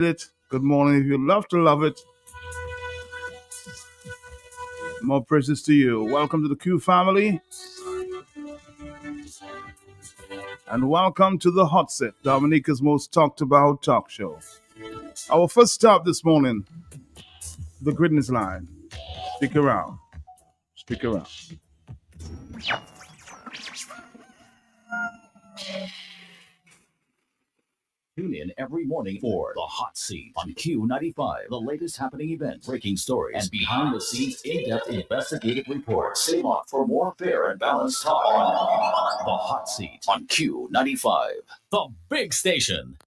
it. Good morning. If you love to love it, more praises to you. Welcome to the Q family and welcome to the Hot Set, Dominica's most talked about talk show. Our first stop this morning, the Greatness Line. Stick around. Stick around. Tune in every morning for The Hot Seat on Q95. The latest happening events, breaking stories, and behind-the-scenes in-depth investigative reports. Stay locked for more fair and balanced talk on The Hot Seat on Q95. The big station.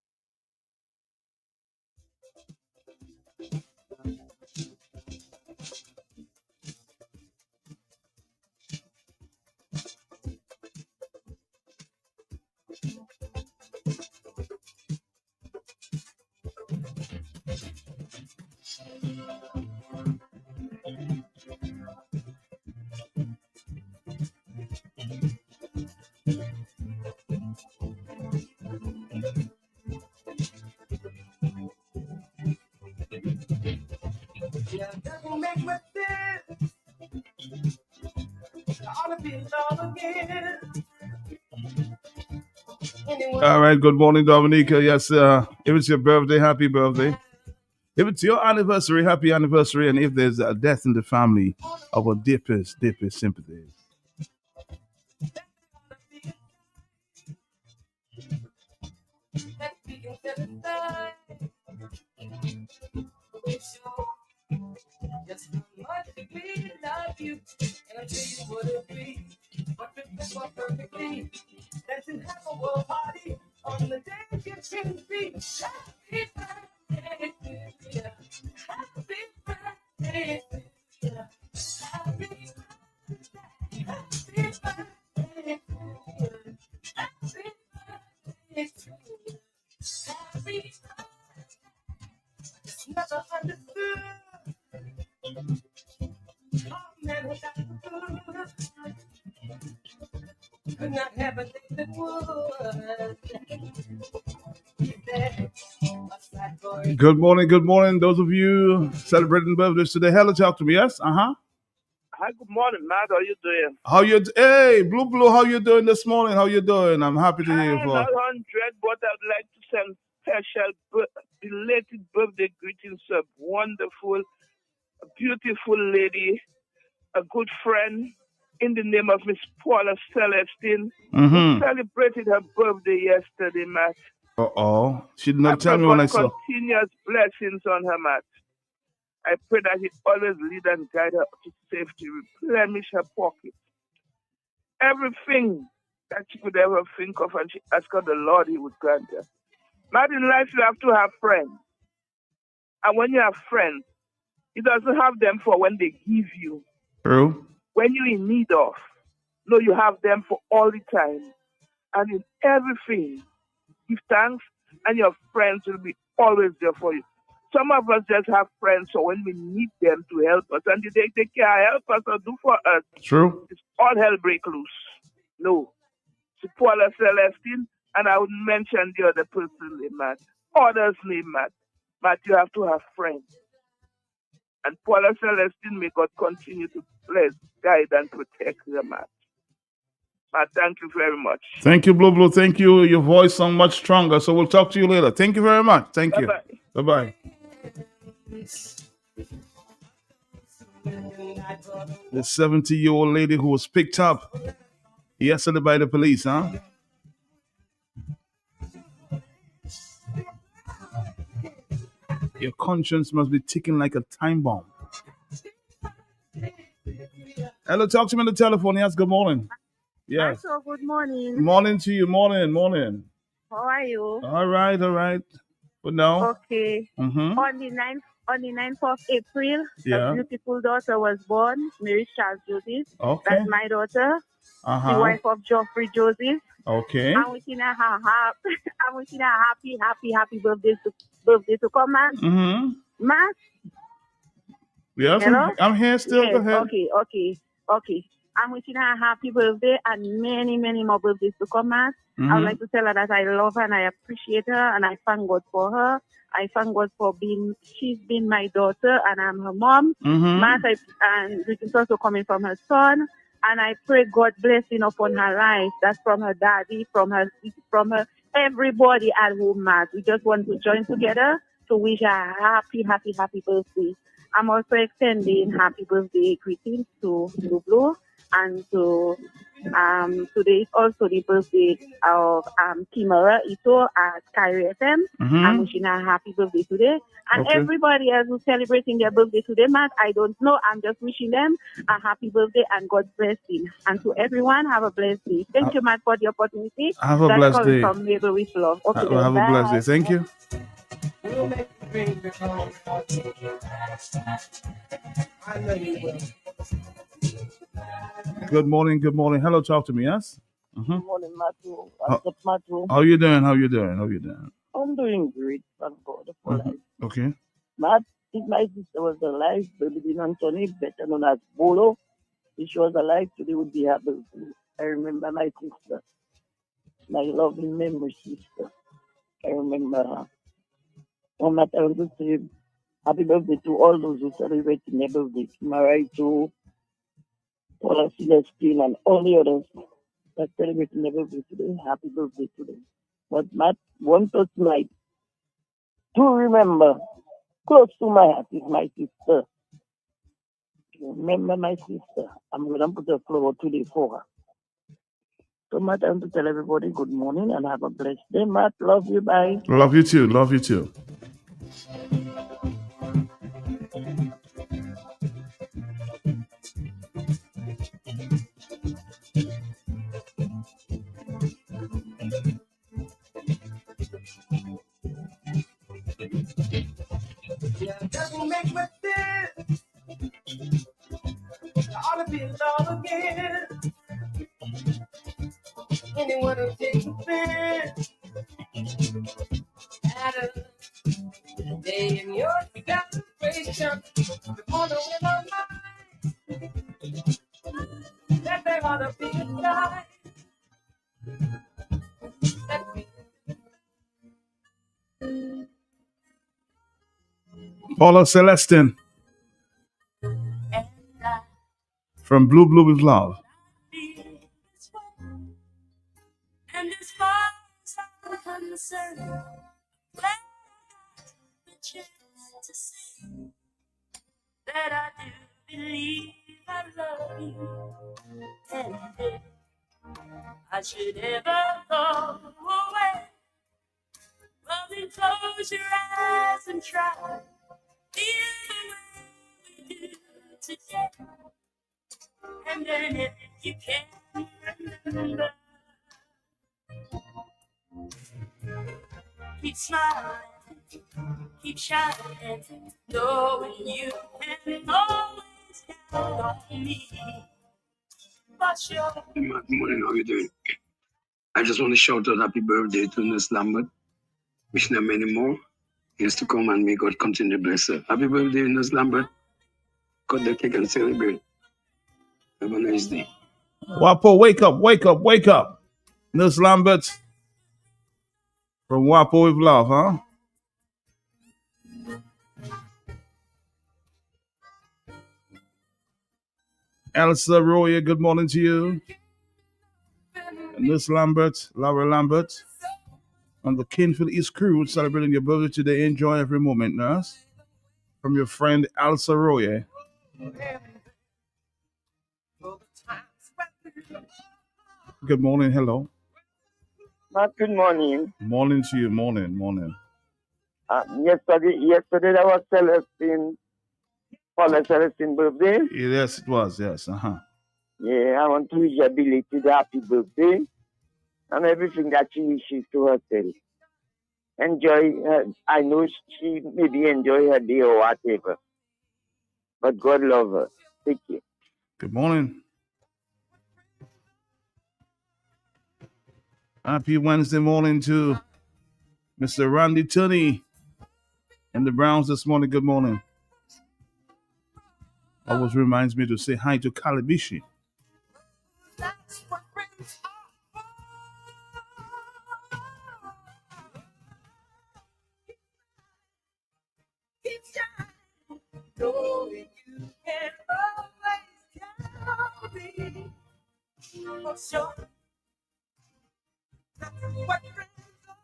All right, good morning, Dominica. Yes, if it's your birthday, happy birthday. If it's your anniversary, happy anniversary. And if there's a death in the family, our deepest sympathies. Just how much we love you, and I tell you what it be. But remember perfectly, let's have a world party on the day you should be. Happy birthday to you. Happy birthday to you. Happy birthday. Happy birthday to you. Happy birthday to you. Happy birthday. Just never understood. Could not have a day that would. Good morning. Those of you celebrating birthdays today, hello, talk to me. Yes, Hi, good morning, Matt. How you doing? Hey, Blue, how you doing this morning? How you doing? I'm happy to hear you. I'm not 100, but I'd like to send special belated birthday greetings to a wonderful, a beautiful lady, a good friend, in the name of Miss Paula Celestine, who celebrated her birthday yesterday, Matt. She did not tell me when I saw. Continuous blessings on her, Matt. I pray that He always lead and guide her to safety, replenish her pockets. Everything that she could ever think of, and she asked God the Lord, He would grant her. Matt, in life, you have to have friends. And when you have friends, He doesn't have them for when they give you. True. When you're in need of. No, you have them for all the time. And in everything, give thanks, and your friends will be always there for you. Some of us just have friends, so when we need them to help us, and they can't help us or do for us, True. It's all hell break loose. No. It's Paula Celestine, and I would mention the other person name, Matt. Others name, Matt. Matt, you have to have friends. And Paula Celestine, may God continue to bless, guide, and protect them, Matt. Matt, thank you very much. Thank you, Blue. Thank you. Your voice sounds much stronger, so we'll talk to you later. Thank you very much. Thank you. Bye-bye. The 70-year-old lady who was picked up yesterday by the police, huh? Your conscience must be ticking like a time bomb. Hello, talk to me on the telephone. Yes, good morning. Yes. So good morning. Morning to you. Morning. How are you? All right. But now. Okay. On the 9th of April, a beautiful daughter was born, Mary Charles Joseph. Okay. That's my daughter. The wife of Geoffrey Joseph. Okay. I'm wishing her happy birthday to come, man. Matt? Yes, hello? I'm here still. Yes, Go ahead. Okay. I'm wishing her a happy birthday and many, many more birthdays to come, Matt. I would like to tell her that I love her and I appreciate her and I thank God for her. I thank God for she's been my daughter and I'm her mom. Matt, and this is also coming from her son. And I pray God blessing upon her life. That's from her daddy, from her, everybody at home, Matt. We just want to join together to wish her a happy, happy, happy birthday. I'm also extending happy birthday greetings to Blue and to today is also the birthday of Kimara Ito at Kyrie FM. I'm wishing her a happy birthday today. And everybody else who's celebrating their birthday today, Matt, I don't know. I'm just wishing them a happy birthday and God's blessing. And to everyone, have a blessed day. Thank you, Matt, for the opportunity. Have a blessed day. From Mabel with love. Okay, have a blessed day. Thank you. We'll make you dream your home. I know you will. Good morning. Good morning. Hello, talk to me. Yes. Good morning, Matthew. What's up, Matthew? How you doing? How you doing? How you doing? I'm doing great. Thank God for life. Okay. Matt, if my sister was alive, baby Anthony, better known as Bolo, if she was alive today, would be happy. I remember my sister, my loving memory sister. I remember her. On that, I want to say happy birthday to all those who celebrate their birthday. Marai to Paula Celestine and all the others that celebrate their birthday today. Happy birthday today. But Matt, one person might to remember, close to my heart is my sister. Remember my sister. I'm going to put a flower today for her. So, Matt, I want to tell everybody good morning and have a blessed day. Matt, love you. Bye. Love you too. Love you too. Yeah, that will make me feel I ought to be in love again. Anyone who takes offense at a day in your celebration, the corner in my mind that they ought to be alive. Paula Celestine from Blue with Love. And as far as I'm concerned, glad I got the chance to say that I do believe I love you. And if I should ever go away, well then close your eyes and try feel the way we do today. And then if you can't remember, keep smiling, keep shining, knowing you can always count on me. For sure. Good morning, how you doing? I just want to shout out happy birthday to Nurse Lambert. Wishing her many more years to come and may God continue to bless her. Happy birthday, Nurse Lambert. Cut the cake and celebrate. Have a nice day. Wapo, wake up, wake up, wake up. Nurse Lambert from Wapo with Love, huh? Elsa Royer, good morning to you. And Nurse Lambert, Laura Lambert, and the Kinfield East crew celebrating your birthday today. Enjoy every moment, nurse. From your friend Elsa Royer. Good morning, hello. Matt, good morning. Morning to you, morning. Yesterday that was Paula Celestine birthday. Yes, it was, yes. Yeah, I want to wish her belated happy birthday and everything that she wishes to herself. Enjoy her. I know she maybe enjoy her day or whatever. But God love her. Take care. Good morning. Happy Wednesday morning to Mr. Randy Tunney and the Browns this morning. Good morning. Always reminds me to say hi to Kalibishi. keep shining, knowing you can always count me. For sure, that's what friends are.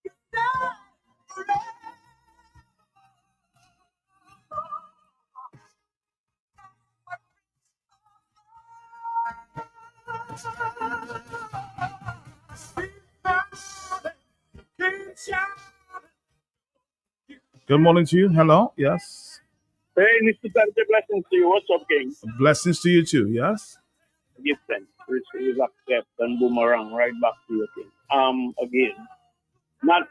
You know, Good morning to you. Hello. Yes. Hey, Mr. Dante, blessings to you. What's up, King? Blessings to you too. Yes. Give thanks. Receive, accept, and boomerang right back to you, King. Again, not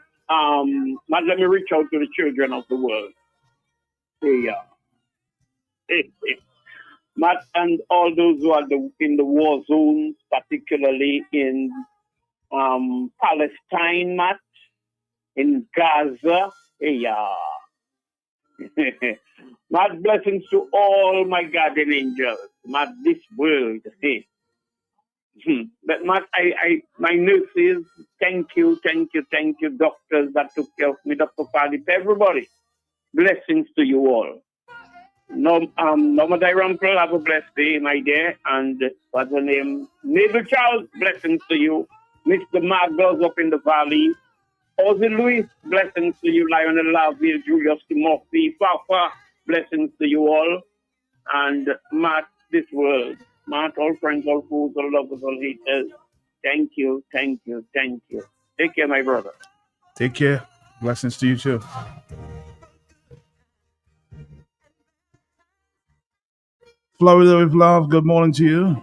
let me reach out to the children of the world. Hey, Matt, and all those who are in the war zones, particularly in Palestine, Matt, in Gaza. Hey, Matt, blessings to all my guardian angels. Matt, this world, hey. But Matt, my nurses, thank you, doctors that took care of me, Dr. Padip, everybody. Blessings to you all. Norma Uncle, have a blessed day, my dear. And what's her name? Mabel Charles, blessings to you. Mr. Margos up in the valley. Ozzy Louis, blessings to you. Lionel Laville, Julius Timothy, Fafa, blessings to you all. And Matt, this world. Matt, all friends, all fools, all lovers, all haters. Thank you. Take care, my brother. Take care. Blessings to you too. Florida with love. Good morning to you.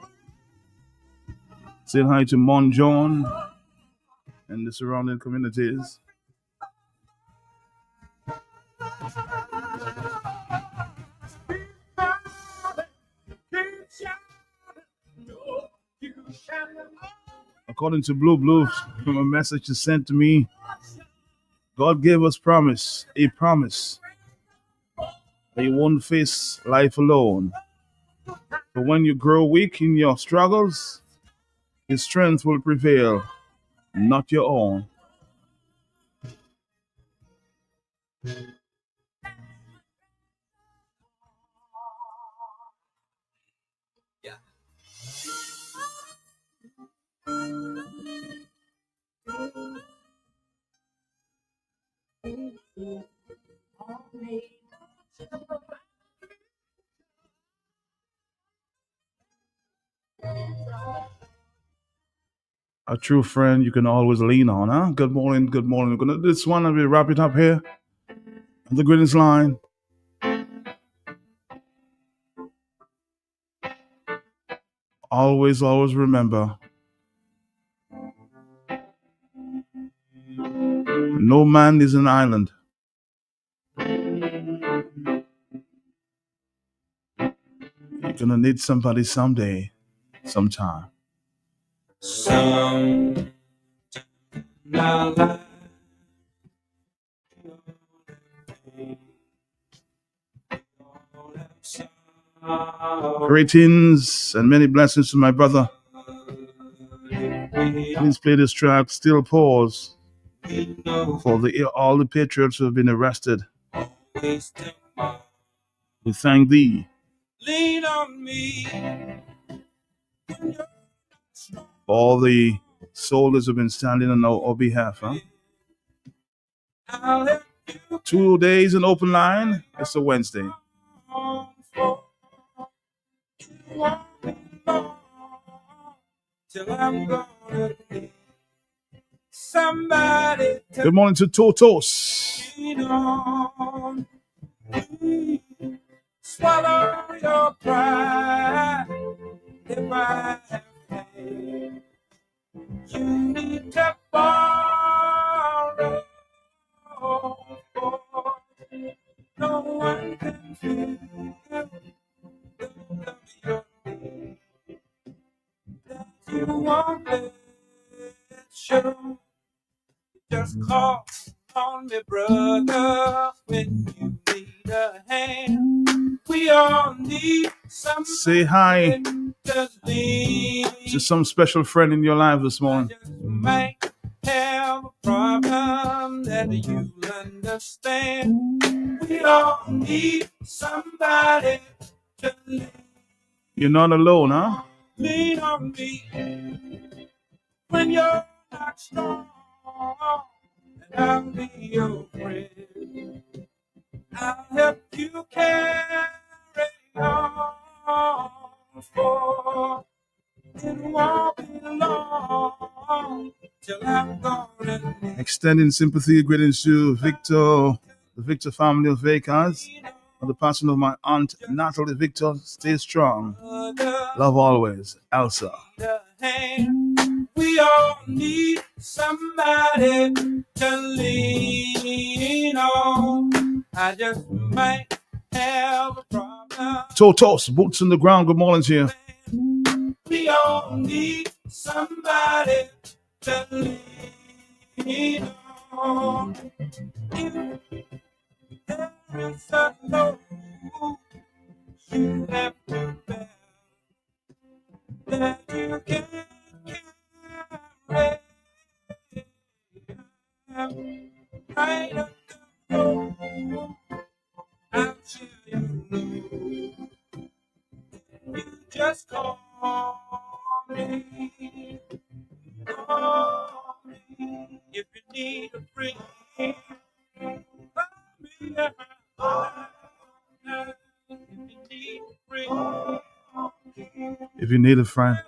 Say hi to Mon John and the surrounding communities. According to Blue, from a message he sent to me, God gave us a promise that you won't face life alone. But when you grow weak in your struggles, His strength will prevail, not your own. A true friend you can always lean on, huh? Good morning. We're gonna do this one and we wrap it up here. The greatest line. Always remember. No man is an island. You're gonna need somebody someday, sometime. Greetings and many blessings to my brother. Please play this track, Still Pause, for all the patriots who have been arrested. We thank thee. lean on me. All the soldiers who have been standing on our behalf. Huh? 2 days in open line. It's a Wednesday. Good morning to Totos. Swallow your pride. If I have faith, you need to borrow. No one can feel the love your need that you won't let show. Just call on me, brother, when you need a hand. We all need some. Say hi Just some special friend in your life this morning. Might have a problem that you understand. We all need somebody to lean. You're not alone, huh? Lean on me when you're not strong, and I'll be your friend. I'll help you carry on, for it won't be long till I'm gone. Extending sympathy and greetings to Victor, the Victor family of Vacars, on the passing of my aunt Natalie Victor. Stay strong. Love always, Elsa. We all need somebody to lean on. I just might have a problem. Totos, boots on the ground. Good morning to you. We all need somebody to lean on. If there is a load you have to bear that you can't carry, right up the road, I'm sure you know. You just call me if you need a friend. If you need a friend.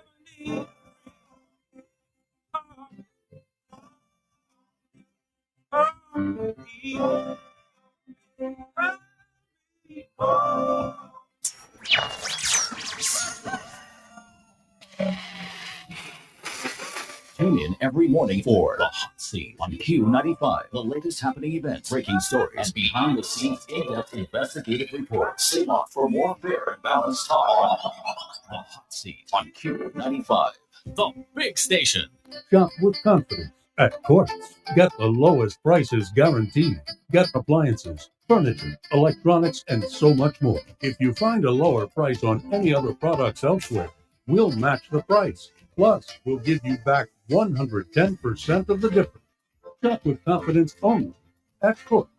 Tune in every morning for The Hot Seat on Q95. The latest happening events, breaking stories, and behind-the-scenes in-depth investigative reports. Stay locked for more fair and balanced talk. The Hot Seat on Q95. The big station. Shop with confidence at Quartz. Get the lowest prices guaranteed. Get appliances, furniture, electronics, and so much more. If you find a lower price on any other products elsewhere, we'll match the price. Plus, we'll give you back 110% of the difference. Shop with confidence only at Quartz.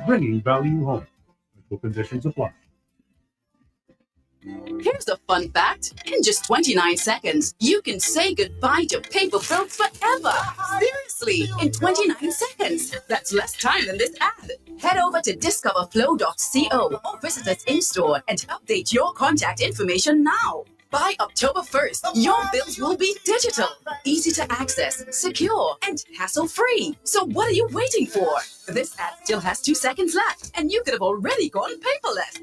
Bringing value home. Medical conditions apply. Here's a fun fact. In just 29 seconds, you can say goodbye to paper bills forever. Seriously, in 29 seconds. That's less time than this ad. Head over to discoverflow.co or visit us in-store and update your contact information now. By October 1st, your bills will be digital, easy to access, secure, and hassle-free. So what are you waiting for? This ad still has 2 seconds left, and you could have already gone paperless.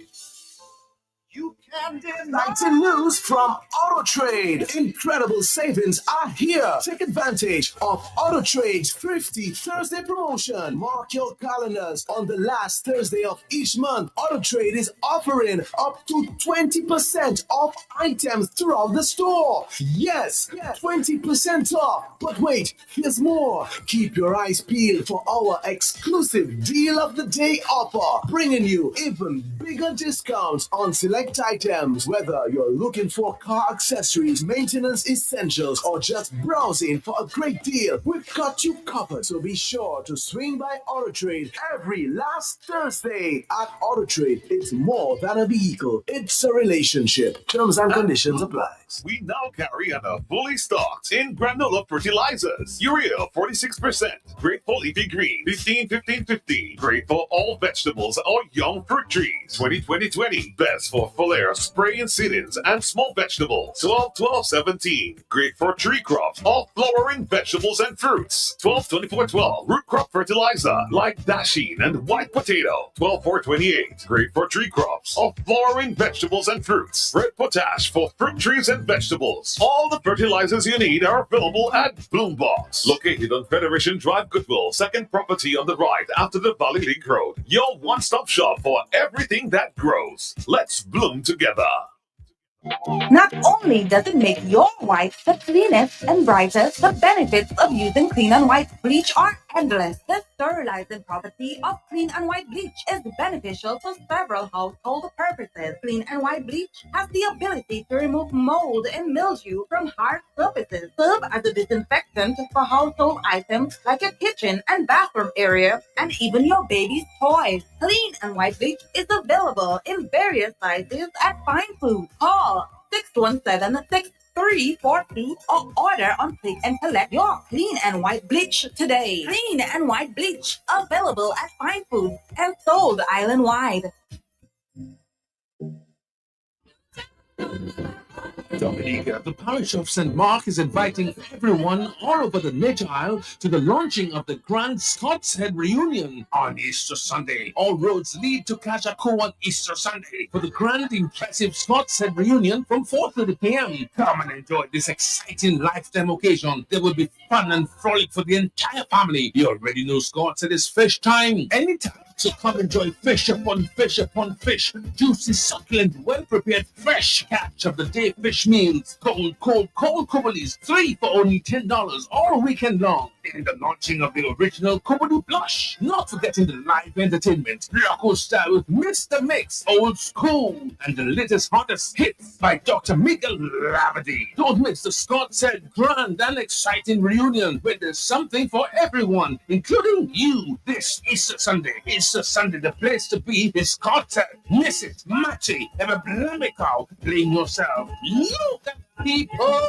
You can exciting news from AutoTrade. Incredible savings are here. Take advantage of AutoTrade's Thrifty Thursday promotion. Mark your calendars. On the last Thursday of each month, AutoTrade is offering up to 20% off items throughout the store. Yes, 20% off. But wait, here's more. Keep your eyes peeled for our exclusive Deal of the Day offer, bringing you even bigger discounts on select items. Whether you're looking for car accessories, maintenance essentials, or just browsing for a great deal, we've got you covered. So be sure to swing by AutoTrade every last Thursday. At AutoTrade, it's more than a vehicle, it's a relationship. Terms and conditions apply. We now carry and are fully stocked in granola fertilizers. Urea 46%, great for leafy green 15-15-15, great for all vegetables or young fruit trees 20-20-20, best for foliar spray and seedlings and small vegetables 12-12-17, great for tree crops or flowering vegetables and fruits 12-24-12, root crop fertilizer like dasheen and white potato 12-4-28, great for tree crops or flowering vegetables and fruits. Red potash for fruit trees and vegetables. All the fertilizers you need are available at Bloombox, located on Federation Drive, Goodwill, second property on the right after the Valley Link Road. Your one-stop shop for everything that grows. Let's bloom together. Not only does it make your white the cleanest and brightest, the benefits of using Clean and White bleach are endless. The sterilizing property of clean and white bleach is beneficial for several household purposes. Clean and white bleach has the ability to remove mold and mildew from hard surfaces, serve as a disinfectant for household items like your kitchen and bathroom area, and even your baby's toys. Clean and white bleach is available in various sizes at Fine Food. Call 617-6342 or order on Click and Collect your Clean and White Bleach today. Clean and White Bleach, available at Fine Food and sold island-wide. Dominica, the parish of St. Mark is inviting everyone all over the Nature Isle to the launching of the Grand Scots Head Reunion on Easter Sunday. All roads lead to Kajako on Easter Sunday for the grand, impressive Scots Head Reunion from 4:30 p.m. Come and enjoy this exciting lifetime occasion. There will be fun and frolic for the entire family. You already know Scots, it is fish time anytime. So come enjoy fish upon fish upon fish. Juicy, succulent, well-prepared, fresh catch of the day fish meals. Cold Kobalis, 3 for only $10 all weekend long. In the launching of the original Kobali Blush. Not forgetting the live entertainment. Local style with Mr. Mix, Old School, and the latest hottest hits by Dr. Miguel Lavady. Don't miss the Scott Said grand and exciting reunion where there's something for everyone, including you, this Easter Sunday. Easter Sunday, the place to be is Scott Said. Miss it, matchy, have a blamical, blame yourself. Look at people.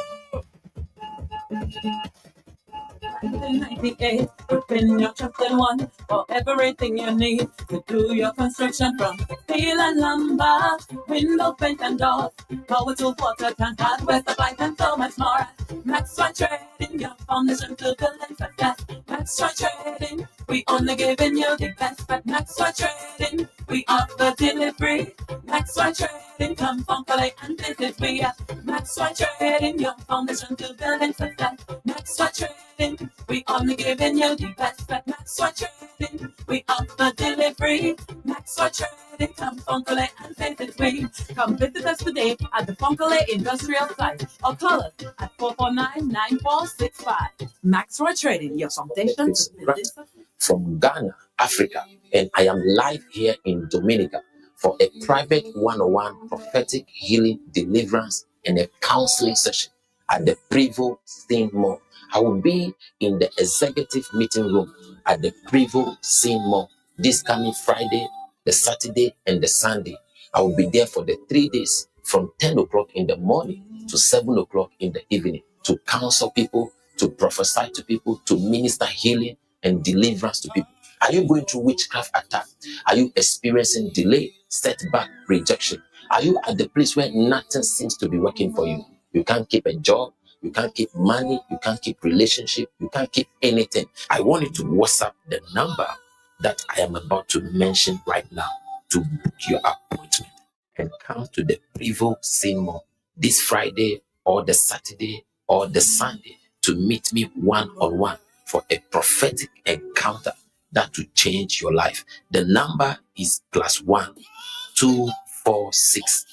1998, open your trusted one for everything you need to do your construction from steel and lumber, window, paint and doors, power tools, water tank, hardware supply, and so much more. Maxwell Trading, your foundation to building success. Maxwell Trading, we only giving you the best. But Maxwell Trading, we offer delivery. Maxwell Trading, come from Calais and visit we at Maxwell Trading, your foundation to building success. Maxwell Trading, we only giving you the best. At Maxwell Trading, we offer delivery. Maxwell Trading, come from Calais and visit we. Come visit us today at the Foncalais Industrial Site or call us at 449-9465. Maxwell Trading, your foundation to building success. From Ghana, Africa, and I am live here in Dominica for a private one-on-one prophetic healing, deliverance, and a counseling session at the Prevo Scene Mall. I will be in the executive meeting room at the Prevo Scene Mall this coming Friday, the Saturday, and the Sunday. I will be there for the 3 days from 10 o'clock in the morning to 7 o'clock in the evening to counsel people, to prophesy to people, to minister healing and deliverance to people. Are you going through witchcraft attack? Are you experiencing delay, setback, rejection? Are you at the place where nothing seems to be working for you? You can't keep a job, you can't keep money, you can't keep relationship, you can't keep anything. I want you to WhatsApp the number that I am about to mention right now to book your appointment and come to the Prevo Cinema this Friday or the Saturday or the Sunday to meet me one-on-one for a prophetic encounter that will change your life. The number is +1 246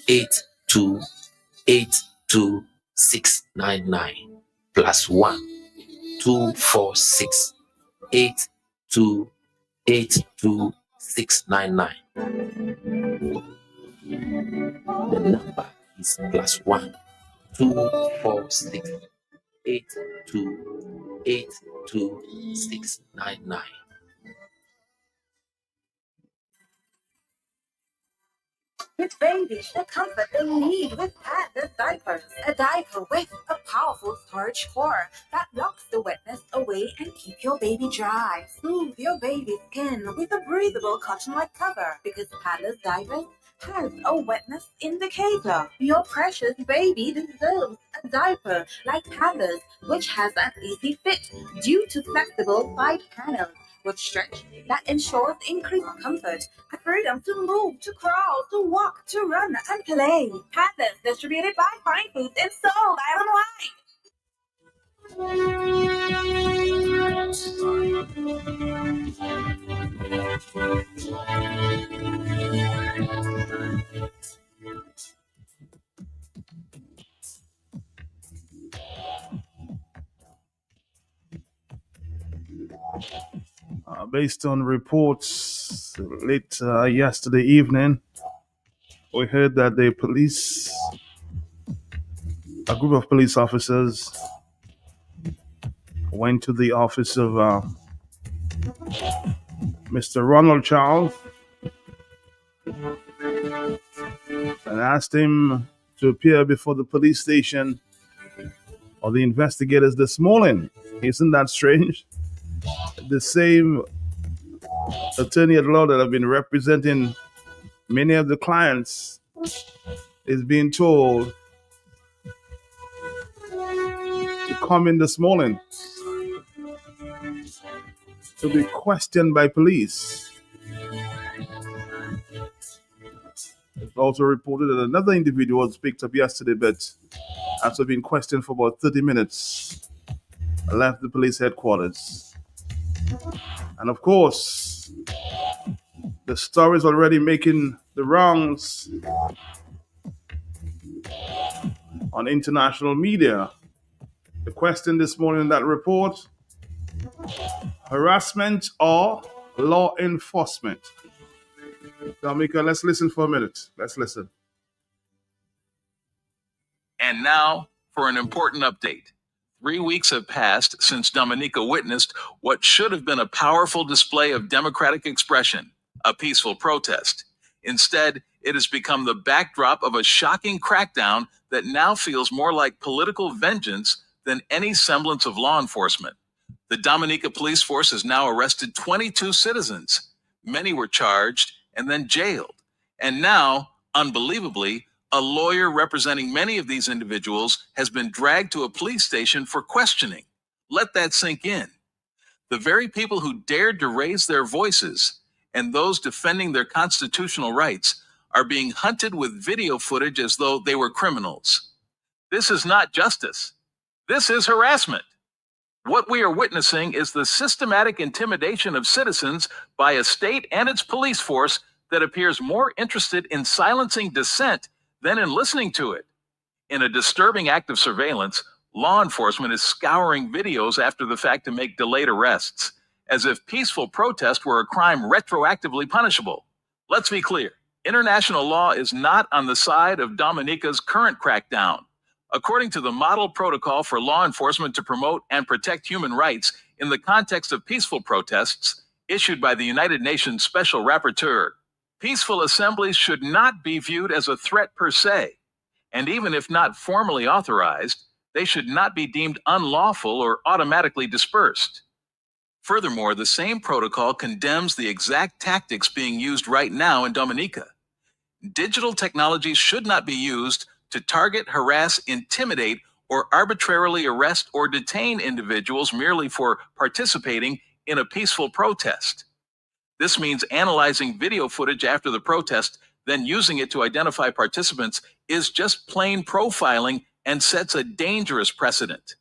8282 699 +1 246 8282 699. The number is +1 246 8282 699. With babies, the comfort they need with Paddless diapers. A diaper with a powerful storage core that locks the wetness away and keep your baby dry. Smooth your baby's skin with a breathable cotton-like cover because Paddless diapers has a wetness indicator. Your precious baby deserves a diaper like Paddless, which has an easy fit due to flexible side panels with stretch that ensures increased comfort and freedom to move, to crawl, to walk, to run, and play. Paddless, distributed by Fine Foods and sold island-wide. Based on reports late yesterday evening, we heard that a group of police officers went to the office of Mr. Ronald Charles and asked him to appear before the police station or the investigators this morning. Isn't that strange? The same attorney at law that have been representing many of the clients is being told to come in this morning to be questioned by police. It's also reported that another individual was picked up yesterday, but after being questioned for about 30 minutes, left the police headquarters. And of course, the story is already making the rounds on international media. The question this morning in that report: harassment or law enforcement? Dominica, let's listen for a minute. Let's listen. And now for an important update. 3 weeks have passed since Dominica witnessed what should have been a powerful display of democratic expression, a peaceful protest. Instead, it has become the backdrop of a shocking crackdown that now feels more like political vengeance than any semblance of law enforcement. The Dominica police force has now arrested 22 citizens. Many were charged and then jailed. And now, unbelievably, a lawyer representing many of these individuals has been dragged to a police station for questioning. Let that sink in. The very people who dared to raise their voices and those defending their constitutional rights are being hunted with video footage as though they were criminals. This is not justice. This is harassment. What we are witnessing is the systematic intimidation of citizens by a state and its police force that appears more interested in silencing dissent than in listening to it. In a disturbing act of surveillance, law enforcement is scouring videos after the fact to make delayed arrests, as if peaceful protest were a crime retroactively punishable. Let's be clear, international law is not on the side of Dominica's current crackdown. According to the Model Protocol for Law Enforcement to Promote and Protect Human Rights in the context of peaceful protests, issued by the United Nations Special Rapporteur, peaceful assemblies should not be viewed as a threat per se, and even if not formally authorized, they should not be deemed unlawful or automatically dispersed. Furthermore, the same protocol condemns the exact tactics being used right now in Dominica. Digital technologies should not be used to target, harass, intimidate, or arbitrarily arrest or detain individuals merely for participating in a peaceful protest. This means analyzing video footage after the protest, then using it to identify participants is just plain profiling and sets a dangerous precedent.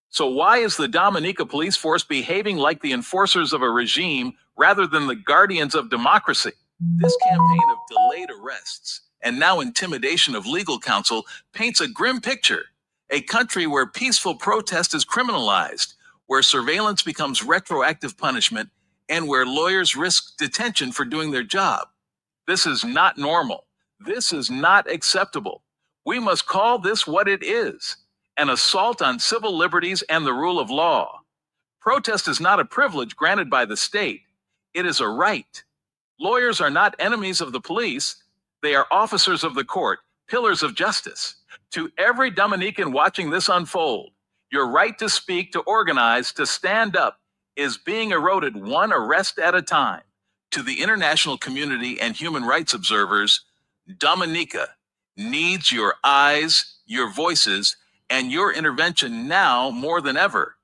So why is the Dominica police force behaving like the enforcers of a regime rather than the guardians of democracy? This campaign of delayed arrests and now intimidation of legal counsel paints a grim picture. A country where peaceful protest is criminalized, where surveillance becomes retroactive punishment, and where lawyers risk detention for doing their job. This is not normal. This is not acceptable. We must call this what it is: an assault on civil liberties and the rule of law. Protest is not a privilege granted by the state. It is a right. Lawyers are not enemies of the police. They are officers of the court, pillars of justice. To every Dominican watching this unfold, your right to speak, to organize, to stand up is being eroded one arrest at a time. To the international community and human rights observers, Dominica needs your eyes, your voices, and your intervention now more than ever.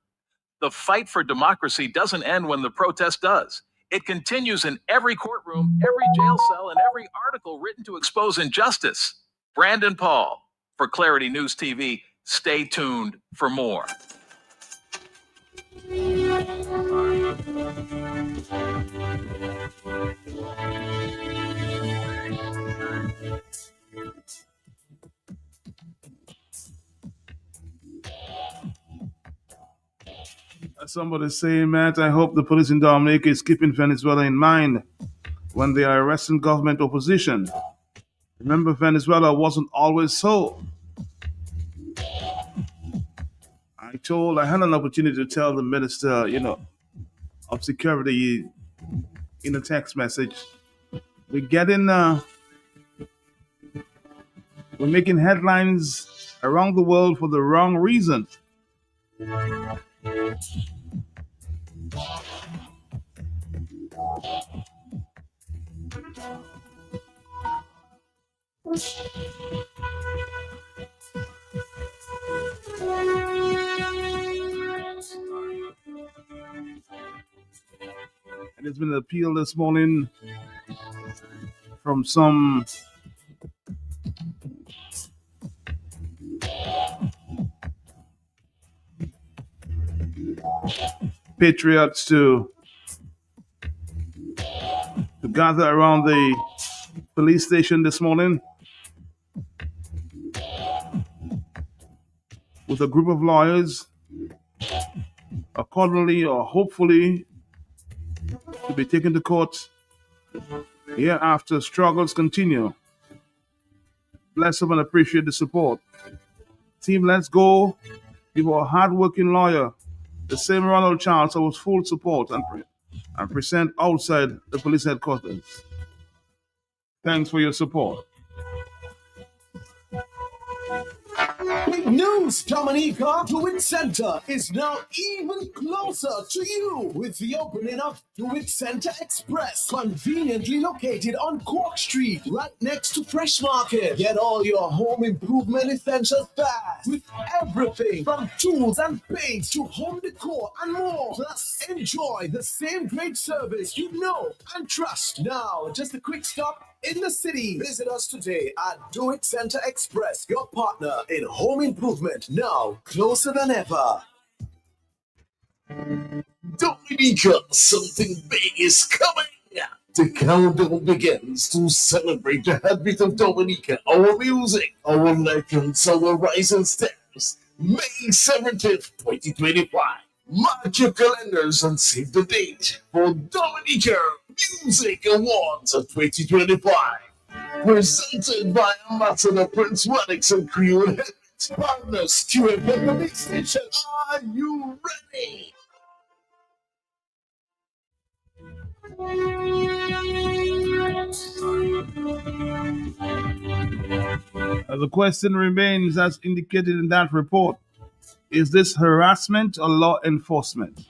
The fight for democracy doesn't end when the protest does. It continues in every courtroom, every jail cell, and every article written to expose injustice. Brandon Paul, for Clarity News TV. Stay tuned for more. Somebody saying, Matt, I hope the police in Dominica is keeping Venezuela in mind when they are arresting government opposition. Remember, Venezuela wasn't always so. I had an opportunity to tell the minister, of security in a text message. We're making headlines around the world for the wrong reasons. And there's been an appeal this morning from some patriots to gather around the police station this morning with a group of lawyers, accordingly or hopefully to be taken to court hereafter. Struggles continue. Bless them and appreciate the support. Team Let's Go, give a hard-working lawyer the same Ronald Charles was full support and present outside the police headquarters. Thanks for your support. Big news, Dominica! DeWitt Center is now even closer to you with the opening of DeWitt Center Express, conveniently located on Cork Street, right next to Fresh Market. Get all your home improvement essentials fast with everything from tools and paints to home decor and more. Plus, enjoy the same great service you know and trust. Now, just a quick stop in the city. Visit us today at DeWitt Center Express, your partner in home improvement, now closer than ever. Dominica, something big is coming. The countdown begins to celebrate the heartbeat of Dominica, our music, our legends, our rising stars. May 17th, 2025. Mark your calendars and save the date for Dominica Music Awards of 2025. Presented by Ambassador Prince Radix and Creole Head. Partners, QFM the Big Station. Are you ready? The question remains, as indicated in that report, is this harassment or law enforcement?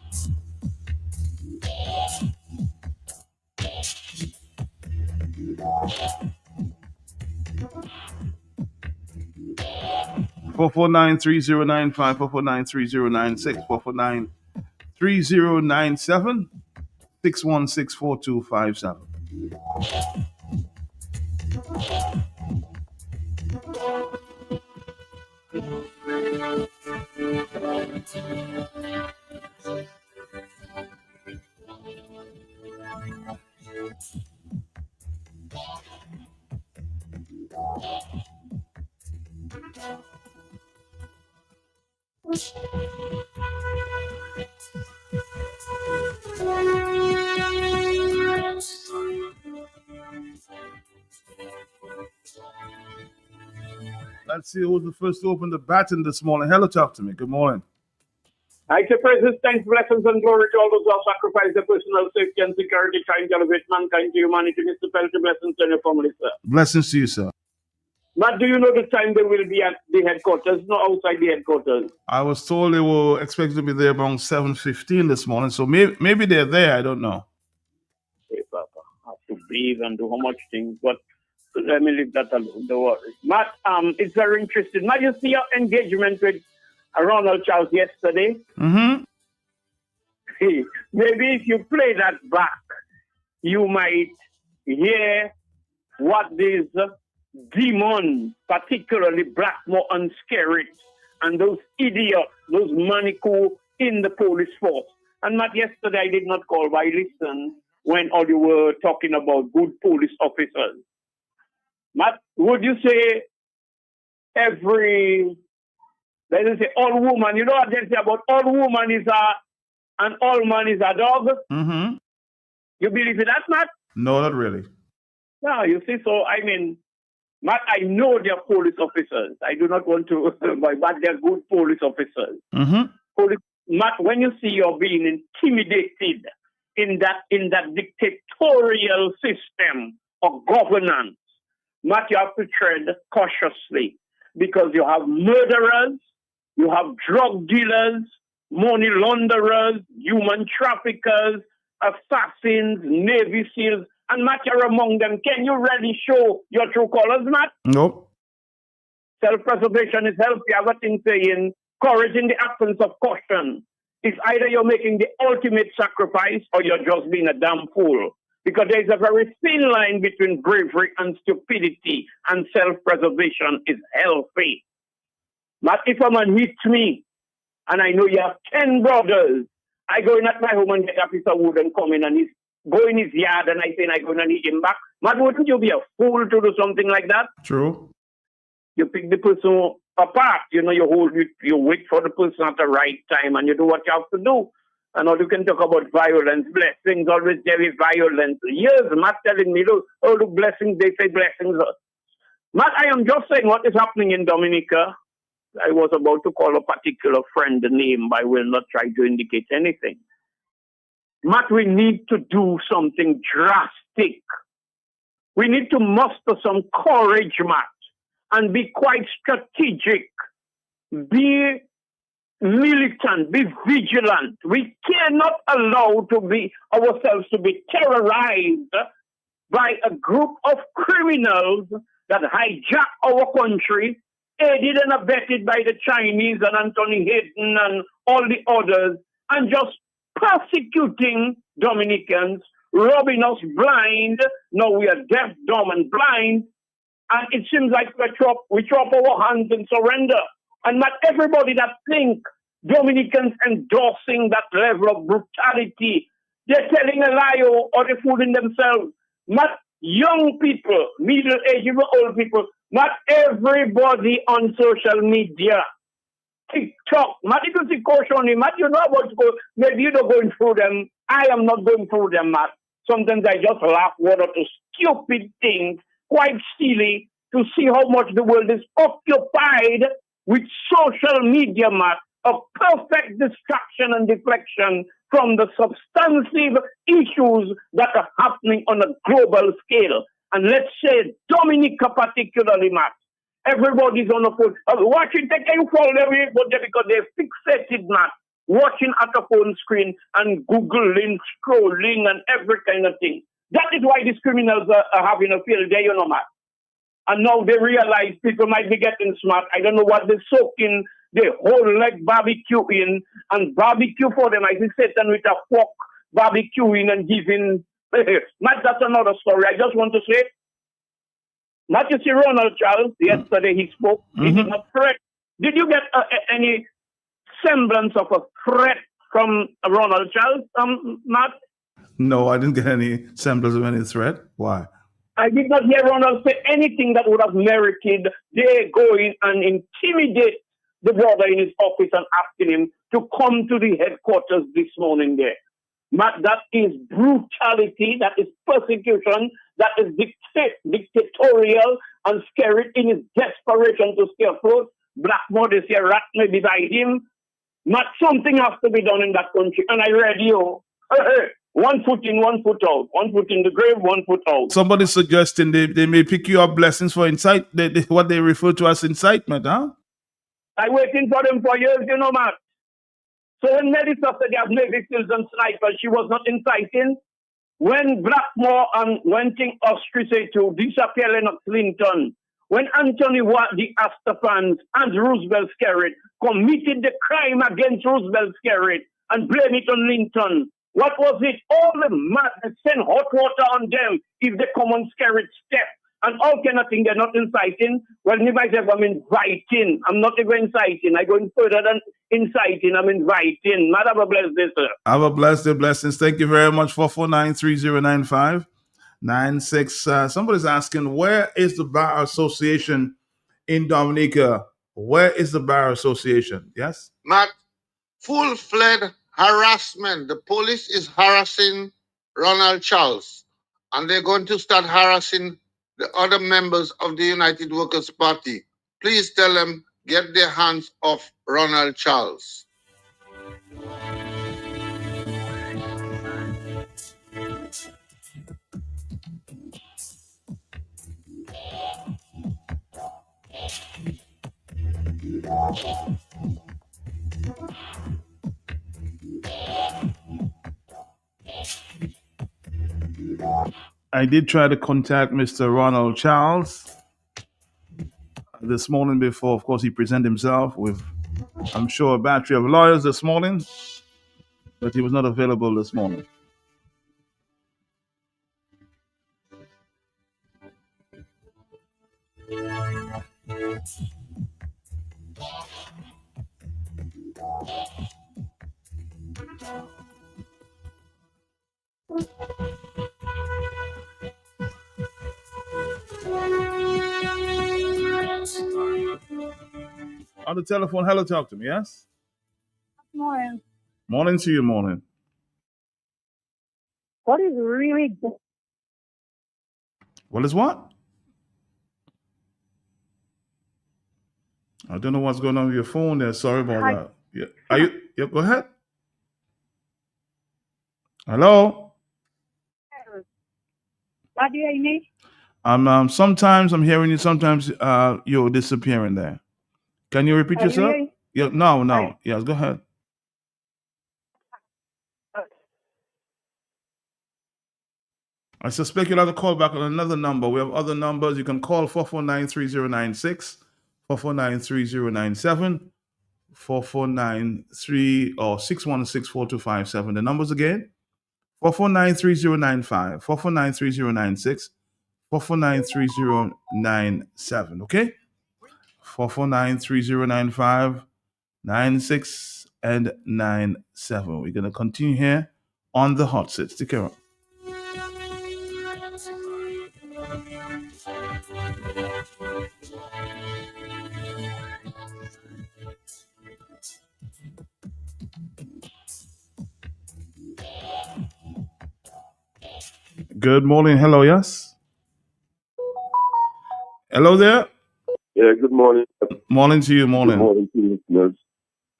(449-3095, 449-3096, 449-3097, 616-4257. Let's see who was the first to open the baton this morning. Hello, talk to me. Good morning. I say praises, thanks, blessings, and glory to all those who have sacrificed their personal safety and security, trying to elevate mankind to humanity. Mr. Pelty, blessings to your family, sir. Blessings to you, sir. Matt, do you know the time they will be at the headquarters? No, outside the headquarters. I was told they were expected to be there around 7:15 this morning, so maybe they're there. I don't know. Hey, Papa, I have to breathe and do how much things, but let me leave that alone. Don't worry. Matt, it's very interesting. Matt, you see your engagement with Ronald Charles yesterday? Mm-hmm. Maybe if you play that back, you might hear what these demons, particularly Blackmore and Skerritt, and those idiots, those maniacs in the police force. And Matt, yesterday I did not call, but I listened when all you were talking about good police officers. Matt, would you say every, let us say all woman, you know what they say about all woman is and all man is a dog. Mm-hmm. You believe in that, Matt? No, not really. No, you see, so I mean, Matt, I know they're police officers. I do not want to, but they're good police officers. Mm-hmm. Matt, when you see you're being intimidated in that dictatorial system of governance, Matt, you have to tread cautiously because you have murderers, you have drug dealers, money launderers, human traffickers, assassins, Navy SEALs, and Matt, you're among them. Can you really show your true colors, Matt? Nope. Self-preservation is healthy. I have a thing saying, courage in the absence of caution. It's either you're making the ultimate sacrifice or you're just being a damn fool. Because there's a very thin line between bravery and stupidity, and self-preservation is healthy. But if a man hits me, and I know you have 10 brothers, I go in at my home and get a piece of wood and come in and he's go in his yard and I say I go in and hit him back. But wouldn't you be a fool to do something like that? True. You pick the person apart, you wait for the person at the right time and you do what you have to do. And all you can talk about violence, blessings, always there is violence. Years, Matt telling me, look, blessings, they say blessings. Matt, I am just saying what is happening in Dominica. I was about to call a particular friend the name, but I will not try to indicate anything. Matt, we need to do something drastic. We need to muster some courage, Matt, and be quite strategic. Be militant, be vigilant. We cannot allow ourselves to be terrorized by a group of criminals that hijack our country, aided and abetted by the Chinese and Anthony Hayden and all the others, and just persecuting Dominicans, robbing us blind. Now we are deaf, dumb, and blind. And it seems like we throw up our hands and surrender. And not everybody that think Dominicans endorsing that level of brutality, they're telling a lie or they're fooling themselves. Not young people, middle-aged, even old people, not everybody on social media. TikTok, Matt, you can see caution, Matt, you know about to go. Maybe you're not going through them. I am not going through them, Matt. Sometimes I just laugh one or two stupid things, quite silly, to see how much the world is occupied with social media, Matt, a perfect distraction and deflection from the substantive issues that are happening on a global scale. And let's say Dominica particularly, Matt. Everybody's on the phone. Watching, they can fall away, but because they're fixated, Matt. Watching at a phone screen and Googling, scrolling, and every kind of thing. That is why these criminals are having a field day, Matt. And now they realize people might be getting smart. I don't know what they're soaking the whole leg barbecue in, and barbecue for them. I see Satan with a fork barbecuing and giving. Matt, that's another story. I just want to say, Matt, you see Ronald Charles, yesterday he spoke. He did not threat. Did you get any semblance of a threat from Ronald Charles, Matt? No, I didn't get any semblance of any threat. Why? I did not hear Ronald say anything that would have merited they going and intimidate the brother in his office and asking him to come to the headquarters this morning there. Matt, that is brutality, that is persecution, that is dictatorial and scary in his desperation to stay afloat. Blackmore, they say rat may divide him. Matt, something has to be done in that country. And I read you, 1 foot in, 1 foot out. 1 foot in the grave, 1 foot out. Somebody suggesting they may pick you up blessings for what they refer to as incitement, huh? I'm waiting for them for years, Matt. So when Melissa said they have Navy SEALs and snipers, she was not inciting. When Blackmore went in Austria to disappear Lennox Linton, when Anthony the Astafans and Roosevelt Skerritt committed the crime against Roosevelt Skerritt and blame it on Linton, what was it? All the madness, send hot water on them if they come on Skerritt's step. And all kind of thing, they're not inciting. Well, me myself, I'm inviting. I'm not even inciting. I'm going further than inciting. I'm inviting. Not have a blessed day, sir. Have a blessed day, blessings. Thank you very much. 449-3095-96. Somebody's asking, where is the Bar Association in Dominica? Where is the Bar Association? Yes? Matt, full-fledged harassment. The police is harassing Ronald Charles, and they're going to start harassing the other members of the United Workers' Party. Please tell them, get their hands off Ronald Charles. I did try to contact Mr. Ronald Charles this morning before, of course, he presented himself with, I'm sure, a battery of lawyers this morning, but he was not available this morning. On the telephone, hello, talk to me, yes? Morning. Morning to you, morning. What is really good? What is what? I don't know what's going on with your phone there. Sorry about that. Yeah. Are you? Yeah, go ahead. Hello? What do you need? Sometimes I'm hearing you, sometimes you're disappearing there. Can you repeat yourself? Yeah, no. Yes, go ahead. I suspect you'll have to call back on another number. We have other numbers. You can call 449-3096, 449-3097, 449-3 or 616-4257. The numbers again, 449-3095, 449-3096, 449-3097. Okay? 449-3095, 96 and 97. We're going to continue here on the hot seat. Stick around. Good morning. Hello, yes? Hello there. Yeah, good morning. Morning to you, morning. Good morning to you, listeners.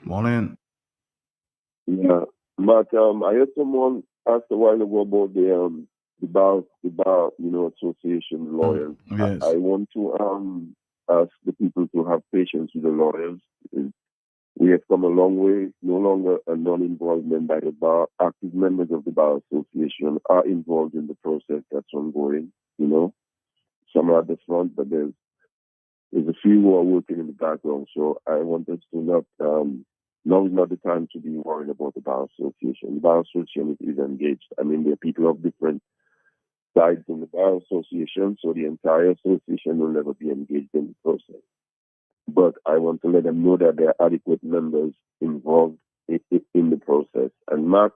Morning. Yeah, but I heard someone ask a while ago about the bar, association lawyers. Yes. I want to ask the people to have patience with the lawyers. We have come a long way. No longer a non-involvement by the bar. Active members of the bar association are involved in the process that's ongoing. Some are at the front, but there's a few who are working in the background. So I want us to not, now is not the time to be worried about the bar association. The bar association is engaged. I mean, there are people of different sides in the bar association, so the entire association will never be engaged in the process. But I want to let them know that there are adequate members involved in the process. And Mark,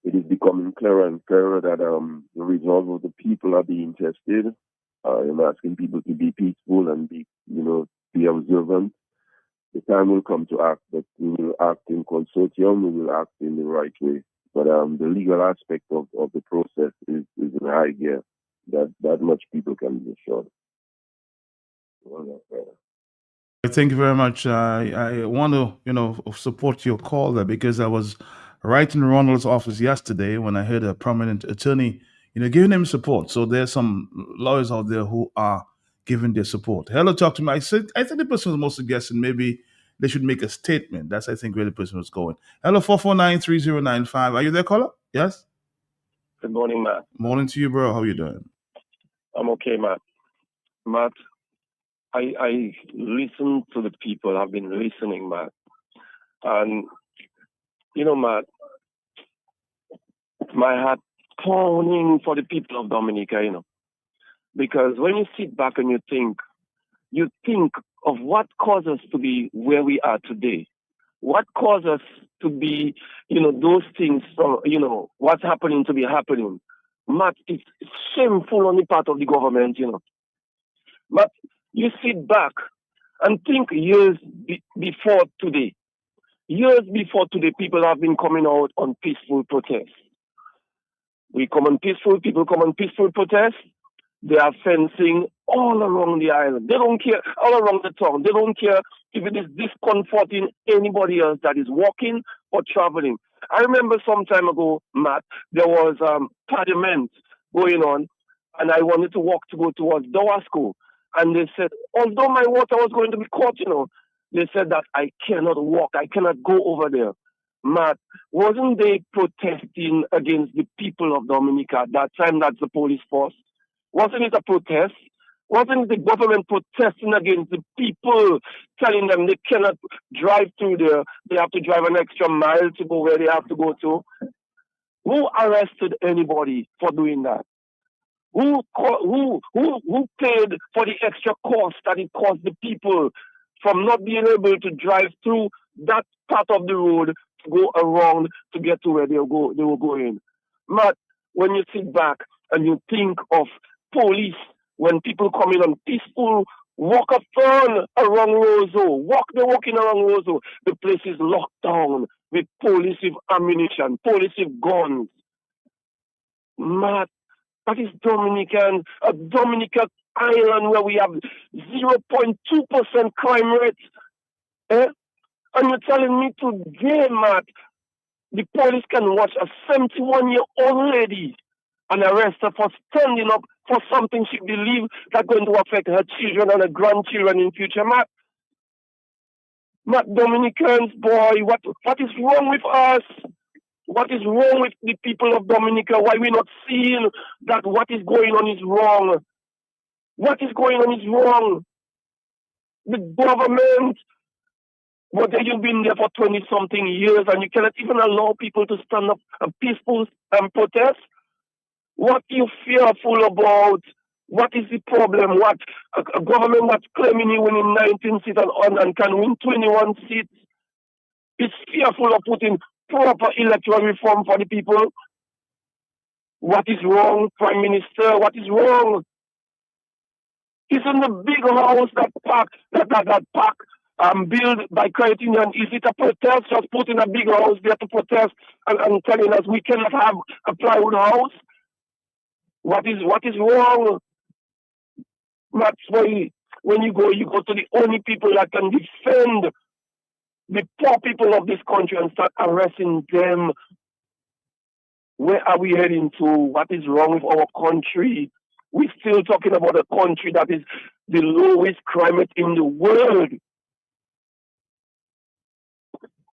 it is becoming clearer and clearer that the resolve of the people are being tested. I'm asking people to be peaceful and be observant. The time will come to act, but we will act in consortium, we will act in the right way. But the legal aspect of the process is in high gear. That much people can be assured. Thank you very much. I want to, support your call there because I was right in Ronald's office yesterday when I heard a prominent attorney, giving him support. So there's some lawyers out there who are giving their support. Hello, talk to me. I think the person was mostly guessing maybe they should make a statement. That's, I think, where the person was going. Hello, 449-3095. Are you there, caller? Yes? Good morning, Matt. Morning to you, bro. How are you doing? I'm okay, Matt. Matt, I listen to the people. I've been listening, Matt. And, Matt, my heart pounding for the people of Dominica, Because when you sit back and you think of what caused us to be where we are today. What caused us to be, those things, what's happening to be happening. Matt, it's shameful on the part of the government, But you sit back and think years before today. Years before today, people have been coming out on peaceful protests. People come on peaceful protests. They are fencing all around the island. They don't care, all around the town. They don't care if it is discomforting anybody else that is walking or traveling. I remember some time ago, Matt, there was parliament going on, and I wanted to walk to go towards Dawasco. And they said, although my water was going to be caught, they said that I cannot walk, I cannot go over there. Matt, wasn't they protesting against the people of Dominica at that time? That's the police force. Wasn't it a protest? Wasn't the government protesting against the people, telling them they cannot drive through there? They have to drive an extra mile to go where they have to go to. Who arrested anybody for doing that? Who paid for the extra cost that it cost the people from not being able to drive through that part of the road to go around to get to where they were going? Matt, when you sit back and you think of police, when people come in on peaceful walk-a-thon around Roseau, they're walking around Roseau, the place is locked down with police with ammunition, police with guns. Matt, that is Dominican island where we have 0.2% crime rate. And you're telling me today, Matt, the police can watch a 71-year-old lady and arrest her for standing up for something she believes that's going to affect her children and her grandchildren in future, Matt. Matt, Dominicans, boy, what is wrong with us? What is wrong with the people of Dominica? Why we're not seeing that what is going on is wrong? What is going on is wrong. The government, whether you've been there for 20-something years and you cannot even allow people to stand up and peaceful protest, what you fearful about? What is the problem? What a government that's claiming you winning 19 seats and can win 21 seats is fearful of putting proper electoral reform for the people. What is wrong, Prime Minister? What is wrong? Isn't the big house that built by credit union, is it a protest? Just putting a big house there to protest and telling us we cannot have a plywood house? What is wrong? That's why when you go to the only people that can defend the poor people of this country and start arresting them. Where are we heading to? What is wrong with our country? We're still talking about a country that is the lowest crime rate in the world.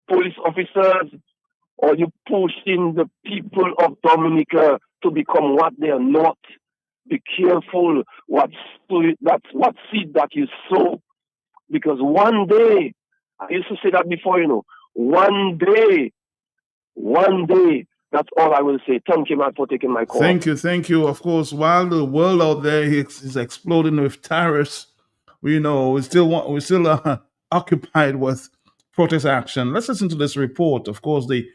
Police officers, or you pushing the people of Dominica to become what they are not. Be careful what seed that you sow. Because one day, I used to say that before, one day, that's all I will say. Thank you, Matt, for taking my call. Thank you. Of course, while the world out there is exploding with tariffs, we're still occupied with protest action. Let's listen to this report. Of course, the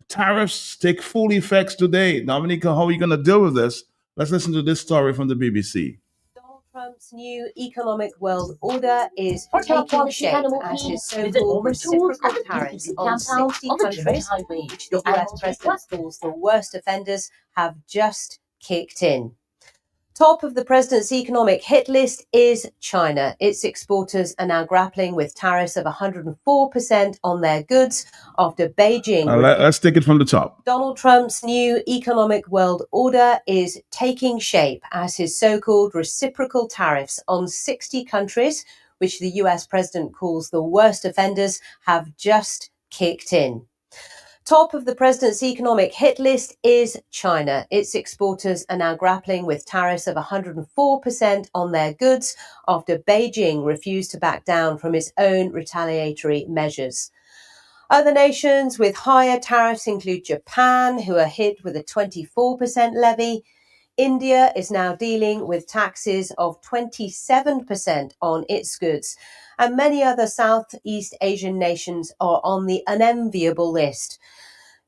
tariffs take full effect today. Dominica, how are you going to deal with this? Let's listen to this story from the BBC. Donald Trump's new economic world order is taking shape as his so-called reciprocal tariffs on 60 countries, which the US president calls the worst offenders, have just kicked in. Top of the president's economic hit list is China. Its exporters are now grappling with tariffs of 104% on their goods after Beijing... Let's take it from the top. Donald Trump's new economic world order is taking shape as his so-called reciprocal tariffs on 60 countries, which the US president calls the worst offenders, have just kicked in. Top of the president's economic hit list is China. Its exporters are now grappling with tariffs of 104% on their goods after Beijing refused to back down from its own retaliatory measures. Other nations with higher tariffs include Japan, who are hit with a 24% levy. India is now dealing with taxes of 27% on its goods. And many other Southeast Asian nations are on the unenviable list.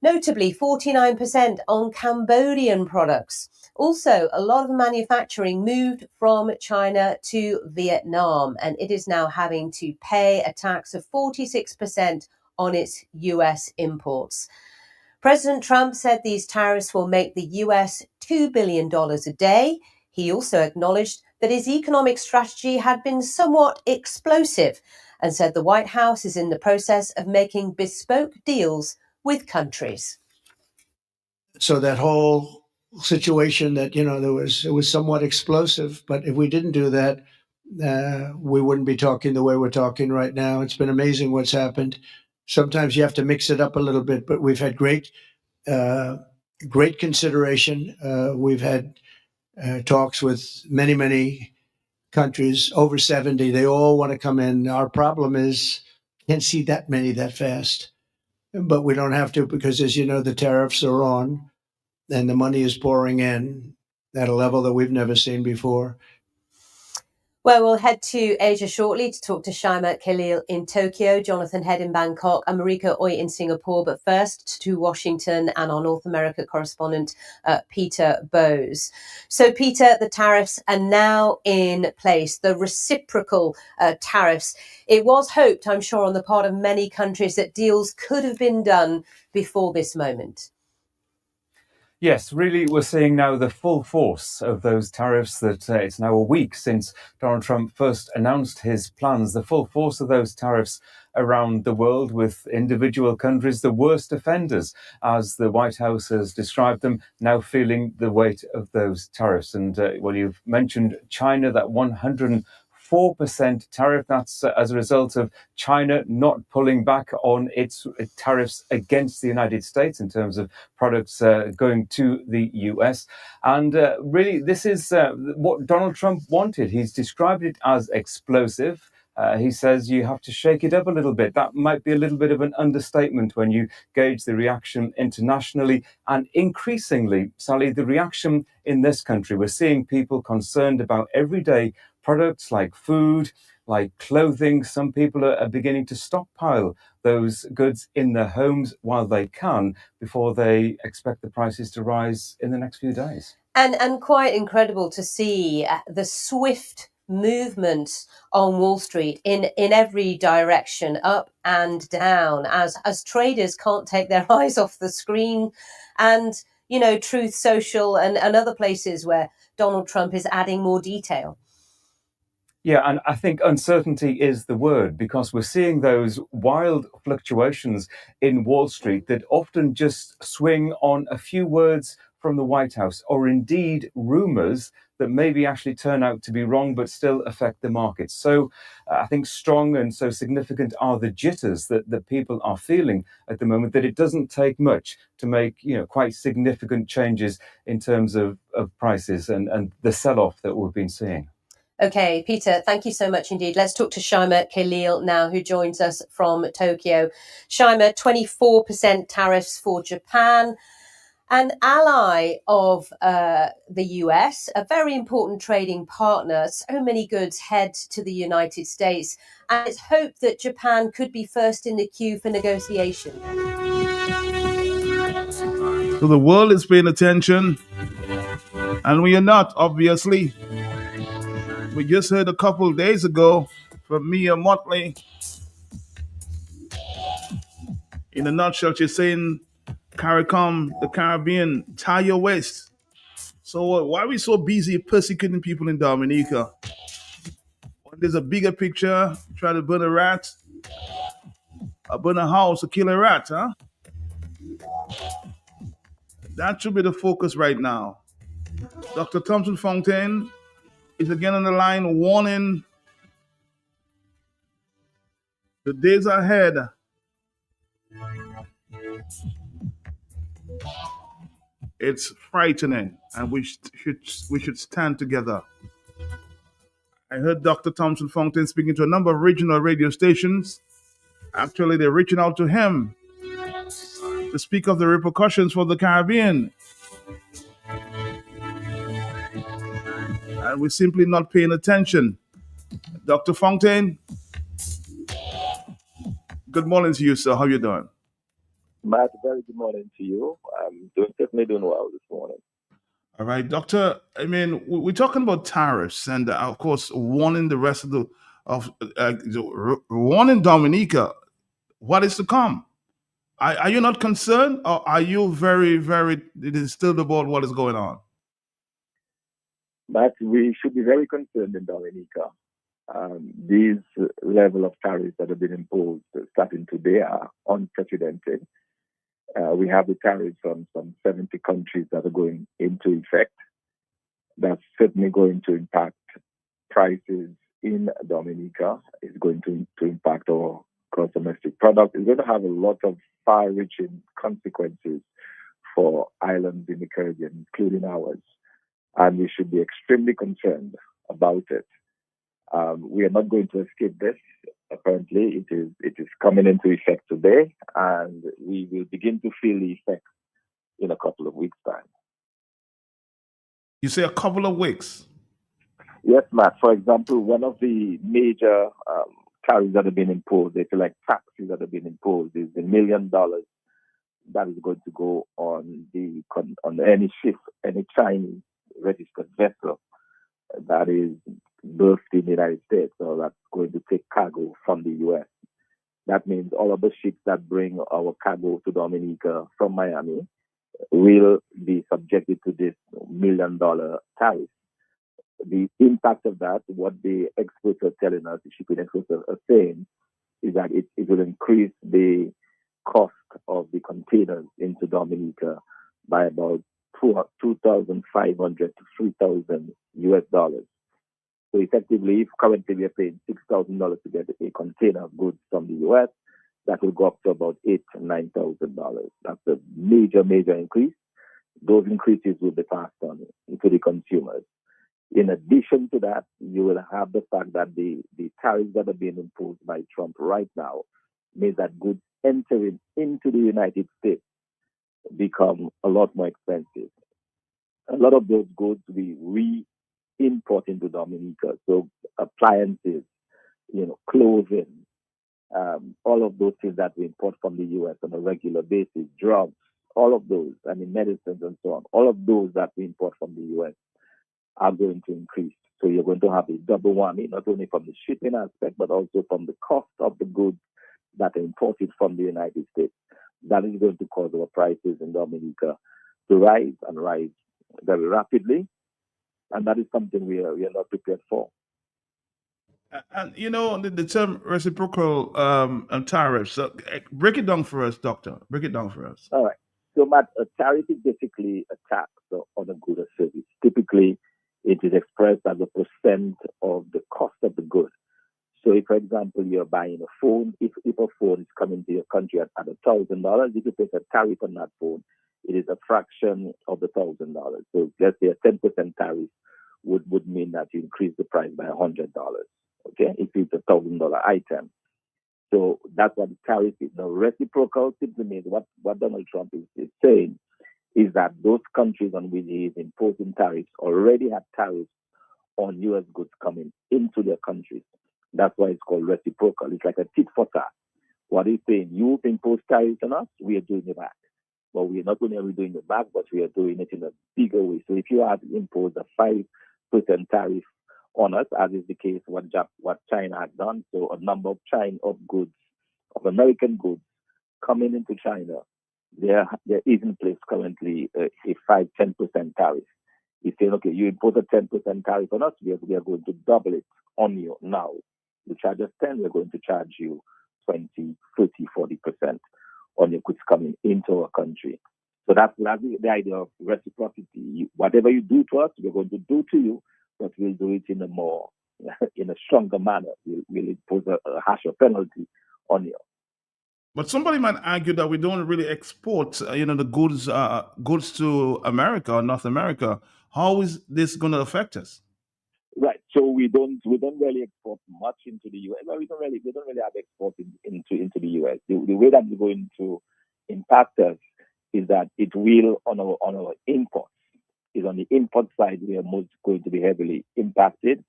Notably, 49% on Cambodian products. Also, a lot of manufacturing moved from China to Vietnam, and it is now having to pay a tax of 46% on its US imports. President Trump said these tariffs will make the US $2 billion a day. He also acknowledged that his economic strategy had been somewhat explosive and said the White House is in the process of making bespoke deals with countries. So that whole situation that, it was somewhat explosive, but if we didn't do that, we wouldn't be talking the way we're talking right now. It's been amazing what's happened. Sometimes you have to mix it up a little bit, but we've had great consideration. We've had talks with many countries, over 70. They all want to come in. Our problem is can't see that many that fast, but we don't have to because, as you know, the tariffs are on and the money is pouring in at a level that we've never seen before. Well, we'll head to Asia shortly to talk to Shaima Khalil in Tokyo, Jonathan Head in Bangkok, and Marika Oy in Singapore. But first to Washington and our North America correspondent, Peter Bowes. So, Peter, the tariffs are now in place, the reciprocal tariffs. It was hoped, I'm sure, on the part of many countries that deals could have been done before this moment. Yes, really, we're seeing now the full force of those tariffs that it's now a week since Donald Trump first announced his plans. The full force of those tariffs around the world, with individual countries, the worst offenders, as the White House has described them, now feeling the weight of those tariffs. And well, you've mentioned China, that 104% tariff. That's as a result of China not pulling back on its tariffs against the United States in terms of products going to the US. And really, this is what Donald Trump wanted. He's described it as explosive. He says you have to shake it up a little bit. That might be a little bit of an understatement when you gauge the reaction internationally. And increasingly, Sally, the reaction in this country, we're seeing people concerned about everyday products like food, like clothing. Some people are beginning to stockpile those goods in their homes while they can, before they expect the prices to rise in the next few days. And quite incredible to see the swift movement on Wall Street in every direction, up and down, as traders can't take their eyes off the screen. And, Truth Social and other places where Donald Trump is adding more detail. Yeah, and I think uncertainty is the word, because we're seeing those wild fluctuations in Wall Street that often just swing on a few words from the White House, or indeed rumors that maybe actually turn out to be wrong but still affect the markets. So I think strong and so significant are the jitters that people are feeling at the moment, that it doesn't take much to make quite significant changes in terms of prices and the sell-off that we've been seeing. Okay, Peter, thank you so much indeed. Let's talk to Shaima Khalil now, who joins us from Tokyo. Shaima, 24% tariffs for Japan, an ally of the US, a very important trading partner. So many goods head to the United States, and it's hoped that Japan could be first in the queue for negotiation. So the world is paying attention, and we are not, obviously. We just heard a couple of days ago from Mia Motley. In a nutshell, she's saying, CARICOM, the Caribbean, tie your waist. So why are we so busy persecuting people in Dominica? When there's a bigger picture, try to burn a rat, or burn a house, or kill a rat, huh? That should be the focus right now. Dr. Thompson Fontaine is again on the line, warning the days ahead. It's frightening, and we should stand together. I heard Dr. Thompson Fontaine speaking to a number of regional radio stations. Actually, they're reaching out to him to speak of the repercussions for the Caribbean. And we're simply not paying attention. Dr. Fontaine, good morning to you, sir. How are you doing? Matt, very good morning to you. I'm definitely doing well this morning. All right, Doctor. I mean, we're talking about tariffs and, of course, warning the rest of warning Dominica what is to come. Are you not concerned, or are you very, very disturbed about what is going on? But we should be very concerned in Dominica. These level of tariffs that have been imposed starting today are unprecedented. We have the tariffs on some 70 countries that are going into effect. That's certainly going to impact prices in Dominica. It's going to impact our gross domestic product. It's going to have a lot of far-reaching consequences for islands in the Caribbean, including ours. And we should be extremely concerned about it. We are not going to escape this. Apparently, it is coming into effect today, and we will begin to feel the effects in a couple of weeks' time. You say a couple of weeks? Yes, Matt. For example, one of the major tariffs that have been imposed, if you like, taxes that have been imposed, is the $1 million that is going to go on any ship, any Chinese registered vessel that is berthed in the United States, or that's going to take cargo from the U.S. That means all of the ships that bring our cargo to Dominica from Miami will be subjected to this $1 million tariff. The impact of that, what the experts are telling us, the shipping experts are saying, is that it will increase the cost of the containers into Dominica by about $2,500 to $3,000 US. So effectively, if currently we are paying $6,000 to get a container of goods from the US, that will go up to about $8,000 to $9,000. That's a major, major increase. Those increases will be passed on to the consumers. In addition to that, you will have the fact that the tariffs that are being imposed by Trump right now means that goods entering into the United States become a lot more expensive. A lot of those goods we re-import into Dominica. So appliances, clothing, all of those things that we import from the U.S. on a regular basis, drugs, all of those, medicines and so on, all of those that we import from the U.S. are going to increase. So you're going to have a double whammy, not only from the shipping aspect, but also from the cost of the goods that are imported from the United States. That is going to cause our prices in Dominica to rise and rise very rapidly. And that is something we are not prepared for. And the term reciprocal tariffs. Break it down for us, Doctor. Break it down for us. All right. So, Matt, a tariff is basically a tax on a good or service. Typically, it is expressed as a percent of the cost of the good. So, if, for example, you're buying a phone, if a phone is coming to your country at $1,000, if you pay a tariff on that phone, it is a fraction of the $1,000. So, let's say a 10% tariff would mean that you increase the price by $100. Okay, if it's a $1,000 item. So that's what the tariff is. Now, reciprocal simply means what Donald Trump is saying is that those countries on which he is imposing tariffs already have tariffs on U.S. goods coming into their countries. That's why it's called reciprocal. It's like a tit for tat. What he's saying, you've imposed tariffs on us, we are doing it back. But we are not only doing it back, but we are doing it in a bigger way. So if you have imposed a 5% tariff on us, as is the case what China had done, so a number of American goods coming into China, there is in place currently a 5-10% tariff. He's saying, okay, you impose a 10% tariff on us, we are going to double it on you now. You charge us 10, we're going to charge you 20, 30, 40% on your goods coming into our country. So that's the idea of reciprocity. Whatever you do to us, we're going to do to you, but we'll do it in a stronger manner. We'll impose a harsher penalty on you. But somebody might argue that we don't really export, the goods to America or North America. How is this going to affect us? Right. So we don't really export much into the U.S. Well, we don't really have export into the U.S. The way that it's going to impact us is that it will on our imports. Is on the import side, we are most going to be heavily impacted.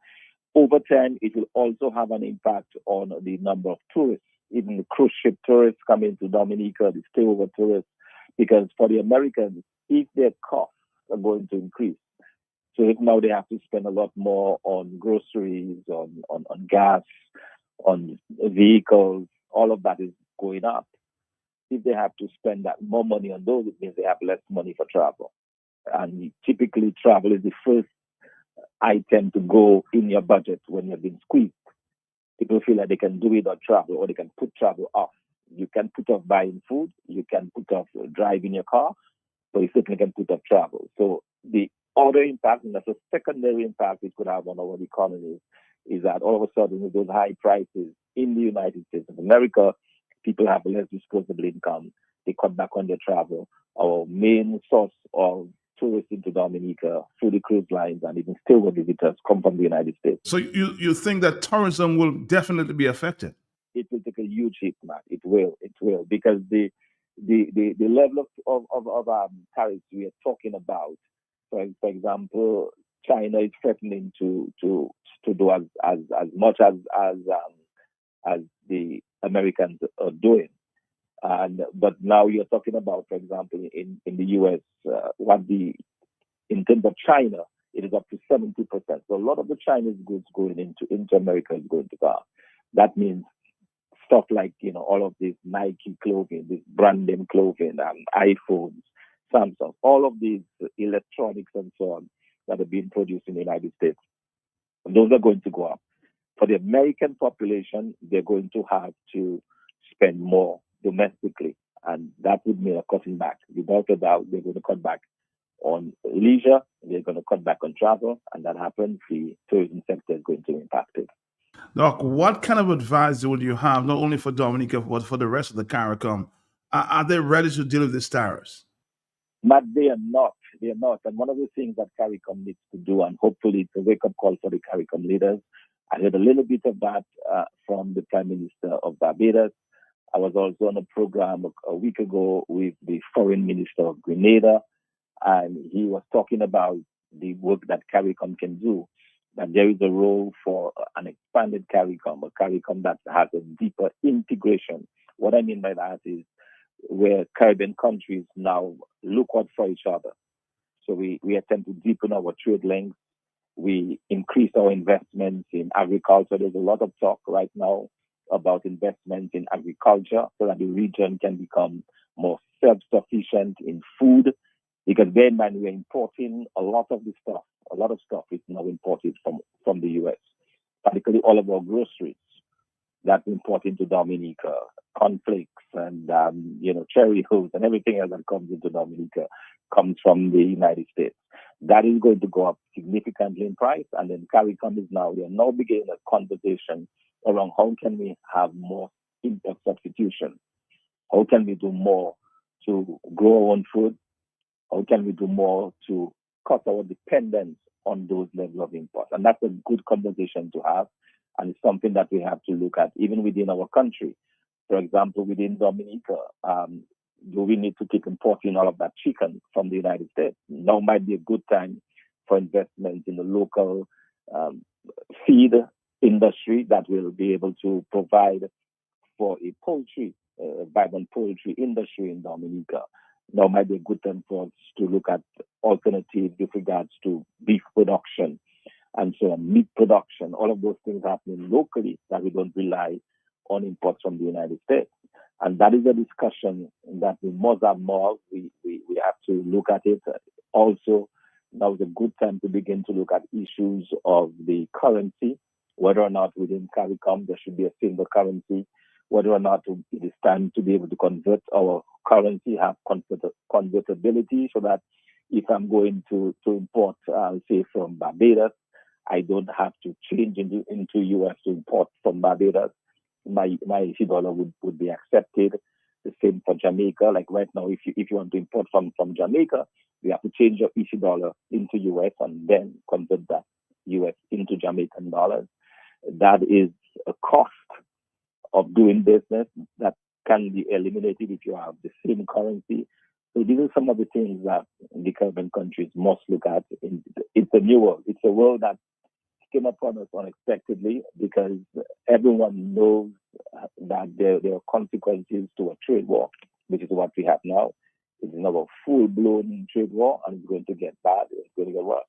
Over time, it will also have an impact on the number of tourists, even the cruise ship tourists coming to Dominica, the stayover tourists, because for the Americans, if their costs are going to increase, so if now they have to spend a lot more on groceries, on gas, on vehicles, all of that is going up, if they have to spend that more money on those, it means they have less money for travel. And typically, travel is the first item to go in your budget when you're being squeezed. People feel like they can do it or travel, or they can put travel off. You can put off buying food, you can put off driving your car, but you certainly can put off travel. So the other impact, and that's a secondary impact it could have on our economy, is that all of a sudden with those high prices in the United States of America, people have less disposable income. They cut back on their travel. Our main source of tourists into Dominica, through the cruise lines and even still visitors, come from the United States. So you think that tourism will definitely be affected? It will take a huge hit, man. It will, because the level of tariffs we are talking about, for example, China is threatening to do as much as the Americans are doing. But now you're talking about, for example, in the U.S., in terms of China, it is up to 70%. So a lot of the Chinese goods going into America is going to go. That means stuff like, all of this Nike clothing, this brand name clothing, iPhones, Samsung, all of these electronics and so on that are being produced in the United States. Those are going to go up. For the American population, they're going to have to spend more domestically, and that would mean a cutting back. Without a doubt, they're going to cut back on leisure, they're going to cut back on travel, and that happens, the tourism sector is going to be impacted. Doc, what kind of advice would you have, not only for Dominica, but for the rest of the CARICOM? Are they ready to deal with these tariffs? But they are not. They are not. And one of the things that CARICOM needs to do, and hopefully it's a wake-up call for the CARICOM leaders, I heard a little bit of that from the Prime Minister of Barbados. I was also on a program a week ago with the Foreign Minister of Grenada, and he was talking about the work that CARICOM can do, that there is a role for an expanded CARICOM, a CARICOM that has a deeper integration. What I mean by that is where Caribbean countries now look out for each other. So we attempt to deepen our trade links. We increase our investments in agriculture. There's a lot of talk right now about investments in agriculture so that the region can become more self-sufficient in food. Because bear in mind, we're importing a lot of the stuff. A lot of stuff is now imported from the U.S., particularly all of our groceries that we import into Dominica, cornflakes and, cherry hooves and everything else that comes into Dominica comes from the United States. That is going to go up significantly in price. And then CARICOM is now, we are now beginning a conversation around how can we have more import substitution? How can we do more to grow our own food? How can we do more to cut our dependence on those levels of imports? And that's a good conversation to have. And it's something that we have to look at even within our country. For example, within Dominica, do we need to keep importing all of that chicken from the United States? Now might be a good time for investment in the local feed industry that will be able to provide for a vibrant poultry industry in Dominica. Now might be a good time for us to look at alternatives with regards to beef production and so on, meat production, all of those things happening locally that we don't rely on imports from the United States. And that is a discussion that we must have more. We have to look at it. Also, now is a good time to begin to look at issues of the currency, whether or not within CARICOM there should be a single currency, whether or not it is time to be able to convert our currency, have convertibility, so that if I'm going to import, say, from Barbados, I don't have to change into US to import from Barbados. My dollar would be accepted. The same for Jamaica. Like right now, if you want to import from Jamaica, you have to change your dollar into US and then convert that US into Jamaican dollars. That is a cost of doing business that can be eliminated if you have the same currency. So these are some of the things that the Caribbean countries must look at. It's a new world. It's a world that came upon us unexpectedly because everyone knows that there are consequences to a trade war, which is what we have now. It's now a full-blown trade war, and it's going to get bad. It's going to get worse.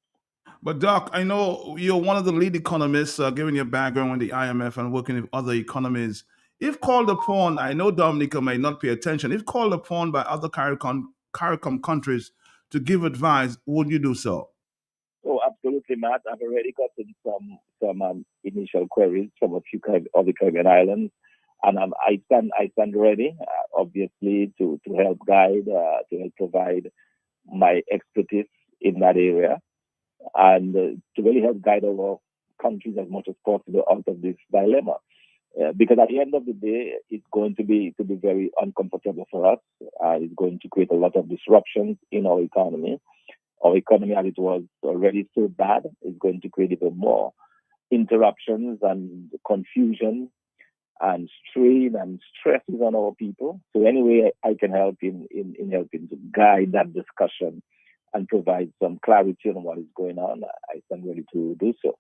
But Doc, I know you're one of the lead economists, given your background with the IMF and working with other economies If called upon, I know Dominica may not pay attention. If called upon by other CARICOM countries to give advice, would you do so? Oh, absolutely, Matt. I've already gotten some initial queries from a few of the Caribbean islands, and I stand ready, obviously, to help guide, to help provide my expertise in that area, and to really help guide our countries as much as possible out of this dilemma. Because at the end of the day, it's going to be very uncomfortable for us. It's going to create a lot of disruptions in our economy. Our economy, as it was already so bad, is going to create even more interruptions and confusion and strain and stresses on our people. So any way I can help in helping to guide that discussion and provide some clarity on what is going on, I stand ready to do so.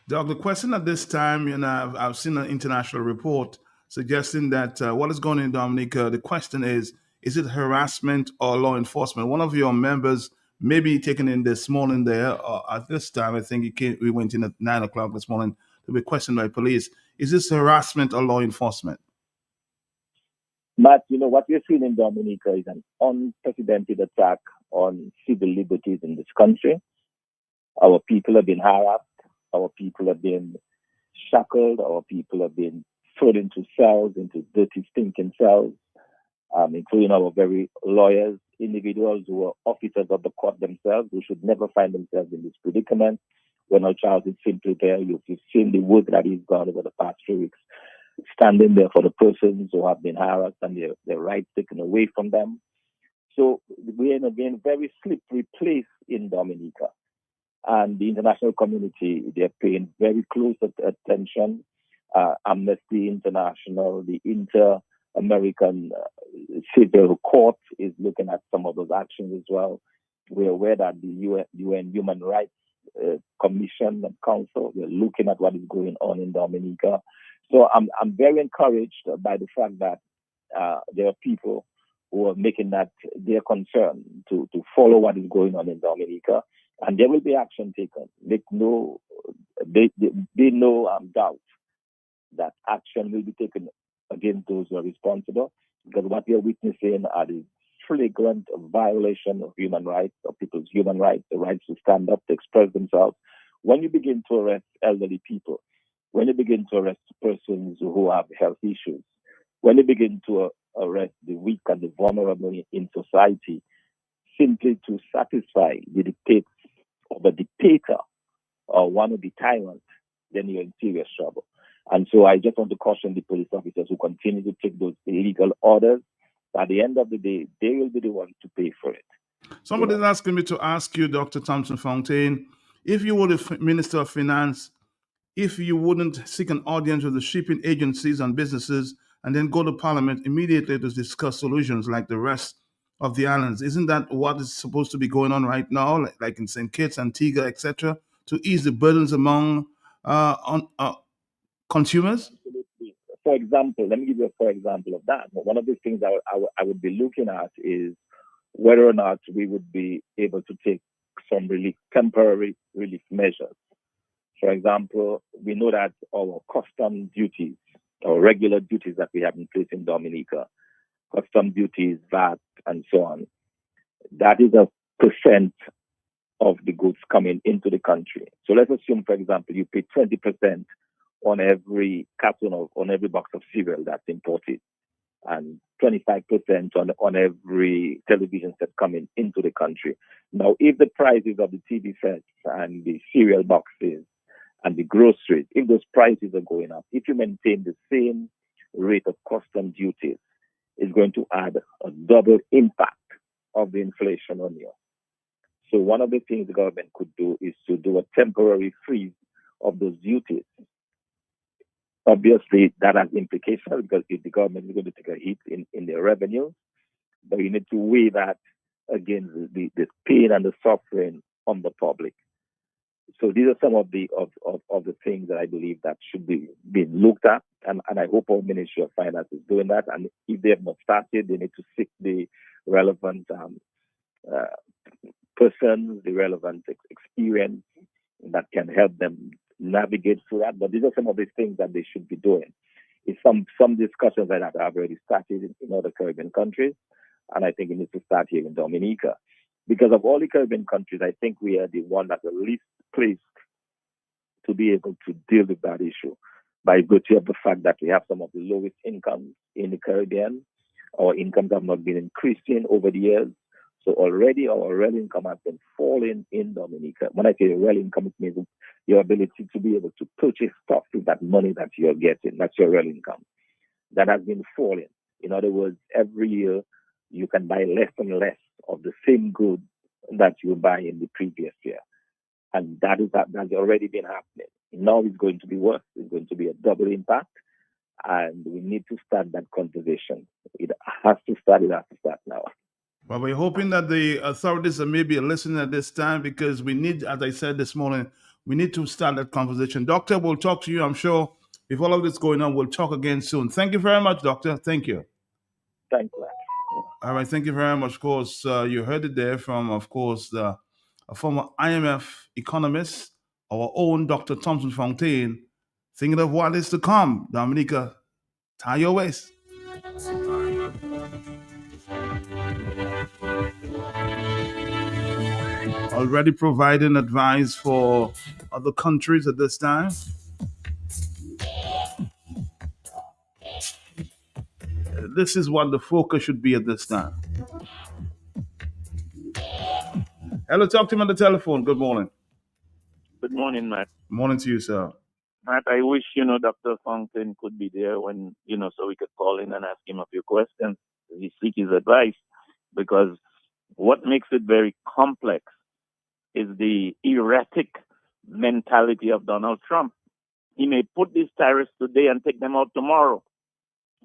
Doug, the question at this time, I've seen an international report suggesting that what is going on in Dominica, the question is it harassment or law enforcement? One of your members may be taken in this morning there, at this time, I think we went in at 9 o'clock this morning to be questioned by police. Is this harassment or law enforcement? Matt, what we're seeing in Dominica is an unprecedented attack on civil liberties in this country. Our people have been harassed. Our people have been shackled. Our people have been thrown into cells, into dirty, stinking cells, including our very lawyers, individuals who are officers of the court themselves, who should never find themselves in this predicament. When our child is simply there, you've seen the work that he's done over the past 3 weeks, standing there for the persons who have been harassed and their rights taken away from them. So we're in a very slippery place in Dominica. And the international community, they're paying very close attention. Amnesty International, the Inter-American Civil Court is looking at some of those actions as well. We're aware that the UN Human Rights Commission and Council, we're looking at what is going on in Dominica. So I'm very encouraged by the fact that there are people who are making that their concern to follow what is going on in Dominica. And there will be action taken. Be no doubt that action will be taken against those who are responsible, because what we are witnessing are the flagrant violation of human rights, of people's human rights, the rights to stand up, to express themselves. When you begin to arrest elderly people, when you begin to arrest persons who have health issues, when you begin to arrest the weak and the vulnerable in society, simply to satisfy the dictates of a dictator or one of the tyrants, then you're in serious trouble. And so I just want to caution the police officers who continue to take those illegal orders. At the end of the day, they will be the ones to pay for it. Somebody's asking me to ask you, Dr. Thompson Fontaine, if you were the Minister of Finance, if you wouldn't seek an audience with the shipping agencies and businesses and then go to Parliament immediately to discuss solutions like the rest of the islands. Isn't that what is supposed to be going on right now, like in St. Kitts, Antigua, etc., to ease the burdens among consumers? Absolutely. For example, let me give you a for example of that. One of the things I would be looking at is whether or not we would be able to take some temporary relief measures. For example, we know that our custom duties, our regular duties that we have in place in Dominica, custom duties, VAT, and so on, that is a percent of the goods coming into the country. So let's assume, for example, you pay 20% on every carton on every box of cereal that's imported, and 25% on every television set coming into the country. Now, if the prices of the TV sets and the cereal boxes and the groceries, if those prices are going up, if you maintain the same rate of custom duties, it's going to add a double impact of the inflation on you. So one of the things the government could do is to do a temporary freeze of those duties. Obviously, that has implications because if the government is going to take a hit in their revenue, but you need to weigh that against the pain and the suffering on the public. So these are some of the things that I believe that should be being looked at, and I hope our Ministry of Finance is doing that. And if they have not started, they need to seek the relevant persons, the relevant experience that can help them navigate through that. But these are some of the things that they should be doing. some discussions like that have already started in other Caribbean countries, and I think it needs to start here in Dominica. Because of all the Caribbean countries, I think we are the one that are least placed to be able to deal with that issue by virtue of the fact that we have some of the lowest incomes in the Caribbean. Our incomes have not been increasing over the years. So already our real income has been falling in Dominica. When I say real income, it means your ability to be able to purchase stuff with that money that you're getting. That's your real income. That has been falling. In other words, every year you can buy less and less of the same goods that you buy in the previous year. And that's already been happening. Now it's going to be worse. It's going to be a double impact. And we need to start that conversation. It has to start now. Well, we're hoping that the authorities are maybe listening at this time, because we need, as I said this morning, we need to start that conversation. Doctor, we'll talk to you, I'm sure. If all of this going on, we'll talk again soon. Thank you very much, Doctor. Thank you. Thank you. All right, thank you very much. Of course, you heard it there from, of course, a former IMF economist, our own Dr. Thompson Fontaine, thinking of what is to come. Dominica, tie your waist. Already providing advice for other countries at this time. This is what the focus should be at this time. Hello, talk to me on the telephone. Good morning. Good morning, Matt. Morning to you, sir. Matt, I wish, Dr. Fontaine could be there when, so we could call in and ask him a few questions. We seek his advice, because what makes it very complex is the erratic mentality of Donald Trump. He may put these tariffs today and take them out tomorrow.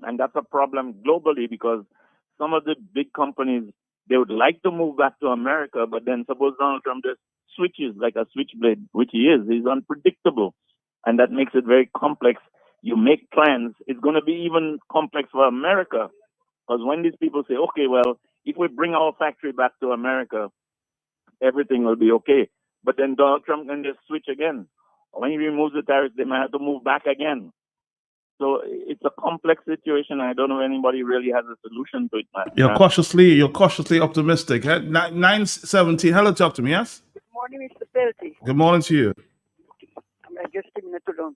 And that's a problem globally, because some of the big companies, they would like to move back to America, but then suppose Donald Trump just switches like a switchblade, which he is. He's unpredictable. And that makes it very complex. You make plans. It's going to be even complex for America, because when these people say, okay, well, if we bring our factory back to America, everything will be okay. But then Donald Trump can just switch again. When he removes the tariffs, they might have to move back again. So it's a complex situation. I don't know if anybody really has a solution to it, Matt. You're cautiously optimistic. 9:17. Hello, talk to me, yes? Good morning, Mr. Pelty. Good morning to you. I'm just a minute too long.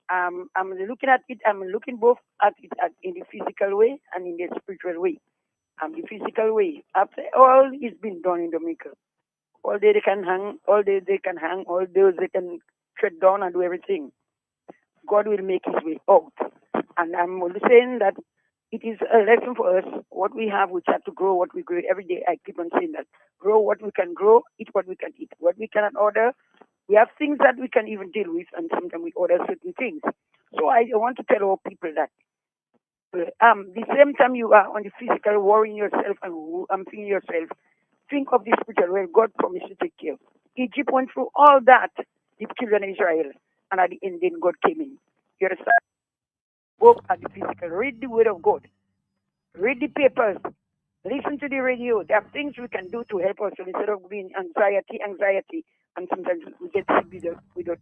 I'm looking at it. I'm looking both at it in the physical way and in the spiritual way. The physical way, after all is been done in Dominica, all day they can hang, all day they can hang, all day they can shut down and do everything. God will make his way out. And I'm only saying that it is a lesson for us. What we have, we have to grow what we grow. Every day I keep on saying that. Grow what we can grow, eat what we can eat. What we cannot order, we have things that we can even deal with, and sometimes we order certain things. So I want to tell our people that the same time you are on the physical worrying yourself and feeling yourself, think of the spiritual where God promised to take care. Egypt went through all that, the children of Israel, and at the end then God came in. You understand? Go at the physical. Read the word of God. Read the papers. Listen to the radio. There are things we can do to help us instead of being anxiety, and sometimes we get sick without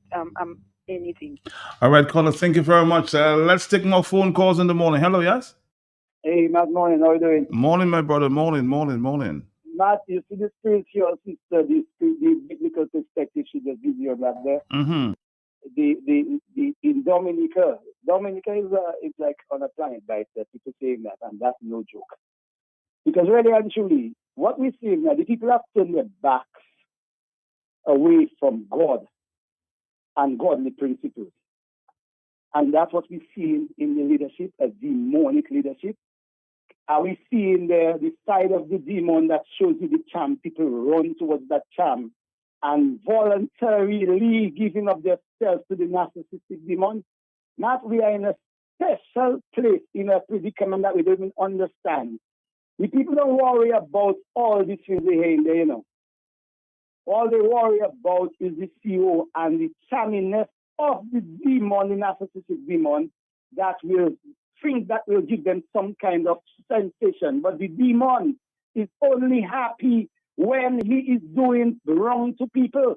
anything. All right, caller, thank you very much. Let's take more phone calls in the morning. Hello, yes? Hey, Matt, morning. How are you doing? Morning, my brother. Morning. Matt, you see the spiritual sister, the biblical perspective she just gives you that there. Mm-hmm. In Dominica is like on a planet by itself. People saying that, and that's no joke. Because really and truly, what we're seeing now, the people have turned their backs away from God and godly principles. And that's what we're seeing in the leadership, a demonic leadership. Are we seeing the side of the demon that shows you the charm? People run towards that charm and voluntarily giving up themselves to the narcissistic demon. Not we are in a special place, in a predicament that we don't even understand. The people don't worry about all these things they hear in there, All they worry about is the CEO and the charminess of the demon, the narcissistic demon, that will think that will give them some kind of sensation. But the demon is only happy when he is doing wrong to people.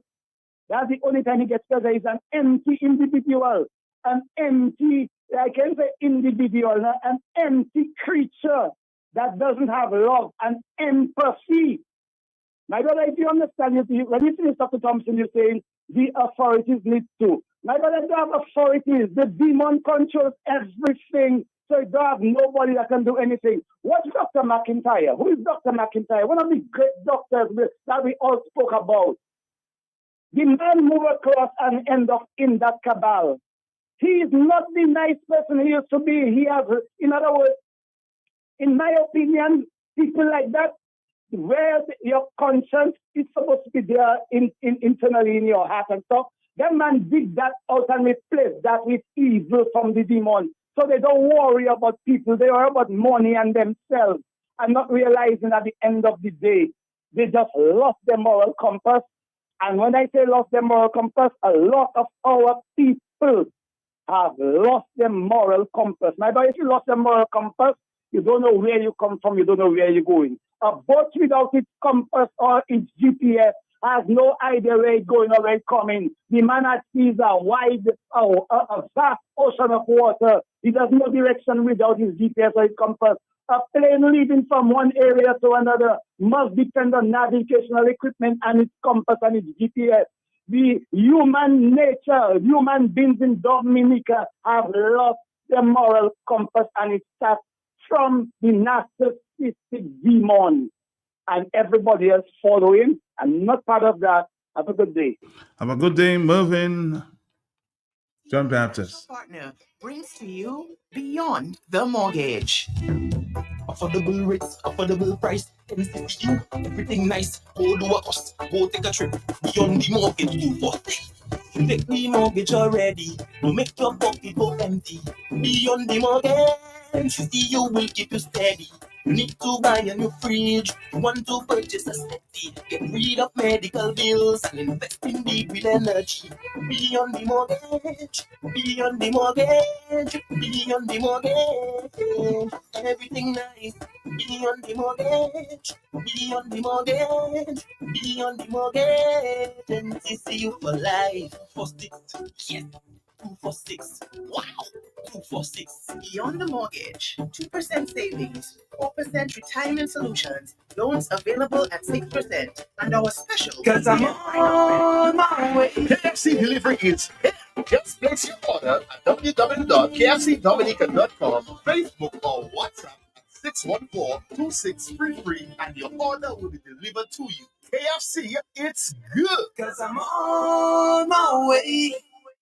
That's the only time he gets pleasure. He's an empty individual, an empty I can say individual, an empty creature that doesn't have love and empathy. My brother, if you understand, when you finish Dr. Thompson, you're saying the authorities need to. My brother, they have authorities. The demon controls everything. So you don't have nobody that can do anything. What's Dr. McIntyre? Who is Dr. McIntyre? One of the great doctors that we all spoke about. The man move across and end up in that cabal. He is not the nice person he used to be. He has, in other words, in my opinion, people like that, where your conscience is supposed to be there internally in your heart and stuff, that man dig that out and replace that with evil from the demon. So they don't worry about people. They worry about money and themselves, and not realizing at the end of the day, they just lost their moral compass. And when I say lost their moral compass, a lot of our people have lost their moral compass. My boy, if you lost your moral compass, you don't know where you come from, you don't know where you're going. A boat without its compass or its GPS has no idea where it's going or where it's coming. The man at sea is a wide, a vast ocean of water. He does no direction without his GPS or his compass. A plane leaving from one area to another must depend on navigational equipment and its compass and its GPS. The human nature, human beings in Dominica have lost their moral compass, and it starts from the narcissistic demon, and everybody else following. I'm not part of that. Have a good day. Have a good day, Mervyn. John Baptist. Partner brings to you Beyond the Mortgage. Affordable rates, affordable price, MCU, everything nice. Go do a cost, go take a trip. Beyond the Mortgage, do for you take the mortgage already. You make your pocket go empty. Beyond the Mortgage, you will keep you steady. You need to buy a new fridge. You want to purchase a steady. Get rid of medical bills and invest in deep with energy. Beyond the Mortgage, beyond the mortgage, beyond the mortgage. Everything nice. Beyond the Mortgage, beyond the mortgage, beyond the mortgage. And see you for life. 246, yes, 246. Wow, 246. Beyond the Mortgage, 2% savings, 4% retirement solutions, loans available at 6%, and our special. Cause I'm on my way. KFC delivery is here. Just place your order at www.kfcdominica.com, Facebook or WhatsApp at 614-2633 and your order will be delivered to you. KFC, it's good. Cause I'm on my way.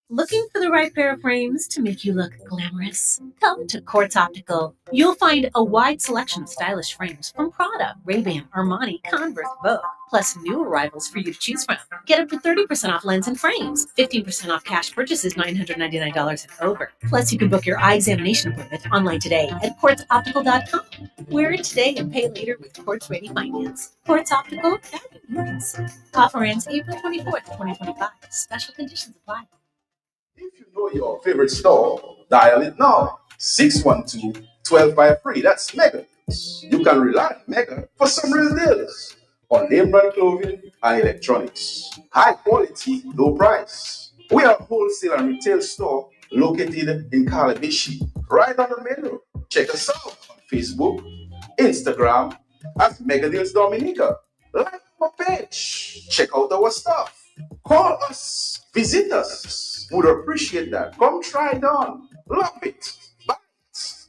Looking for the right pair of frames to make you look glamorous? Come to Quartz Optical. You'll find a wide selection of stylish frames from Prada, Ray-Ban, Armani, Converse, Vogue, plus new arrivals for you to choose from. Get up to 30% off lens and frames, 15% off cash purchases $999 and over. Plus, you can book your eye examination appointment online today at quartzoptical.com. Wear it today and pay later with Quartz Ready Finance. Quartz Optical, that you can see. Offer ends April 24th, 2025. Special conditions apply. If you know your favorite store, dial it now. 612-1253. That's Mega. You can rely on Mega for some real deals on name brand clothing and electronics. High quality, low price. We are a wholesale and retail store located in Calabishi, right on the main road. Check us out on Facebook, Instagram at Mega Deals Dominica. Like our page. Check out our stuff. Call us. Visit us. Would appreciate that. Come try it on. Love it. Buy it.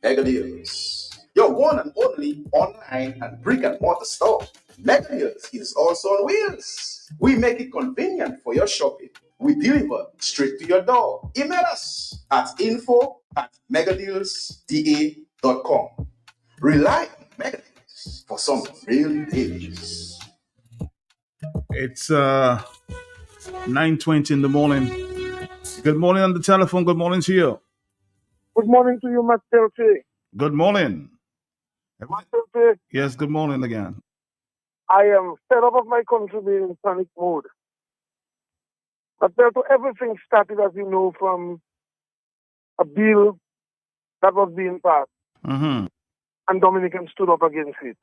Mega Deals. Your one and only online and brick and mortar store. Mega Deals is also on wheels. We make it convenient for your shopping. We deliver straight to your door. Email us at info@megadealsda.com. Rely on Mega Deals for some real deals. It's 9:20 in the morning. Good morning on the telephone. Good morning to you. Good morning to you, Master P. Good morning. Master P, Yes, good morning again. I am fed up of my country being in panic mode. Master P, everything started, as you know, from a bill that was being passed. Mm-hmm. And Dominicans stood up against it.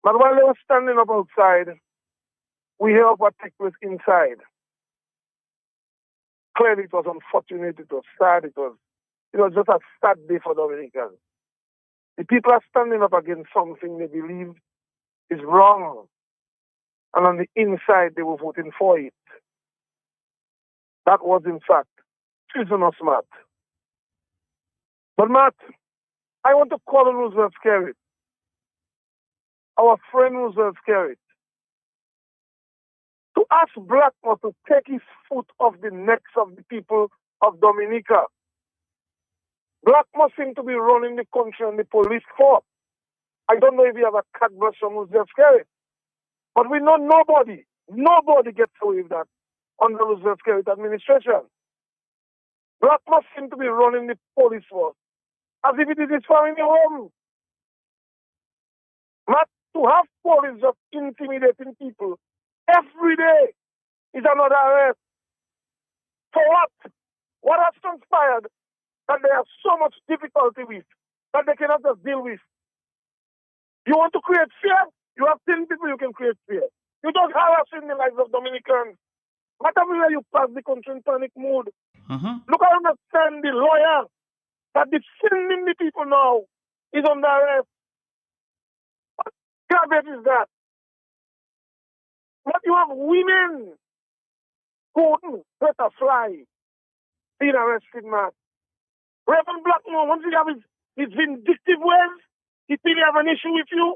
But while they were standing up outside, we heard what took place inside. Clearly, it was unfortunate. It was sad. It was just a sad day for Dominicans. The people are standing up against something they believe is wrong. And on the inside, they were voting for it. That was, in fact, treasonous, Matt. But, Matt, I want to call on Roosevelt Skerrit, our friend Roosevelt Skerrit, to ask Blackmore to take his foot off the necks of the people of Dominica. Blackmore seems to be running the country on the police force. I don't know if you have a cat brush from Roosevelt Skerrit, but we know nobody gets away with that under Roosevelt Skerrit administration. Blackmore seems to be running the police force as if it is his family home. Not to have police just intimidating people every day is another arrest. For what? What has transpired that they have so much difficulty with, that they cannot just deal with? You want to create fear? You have 10 people you can create fear. You don't harassing the lives of Dominicans. Not everywhere you pass the country in panic mood. Look, I understand the lawyer that defending the people now is under arrest. What garbage is that? But you have women who wouldn't hurt a fly being arrested, man. Reverend Blackmore, once you have his vindictive ways, he really have an issue with you,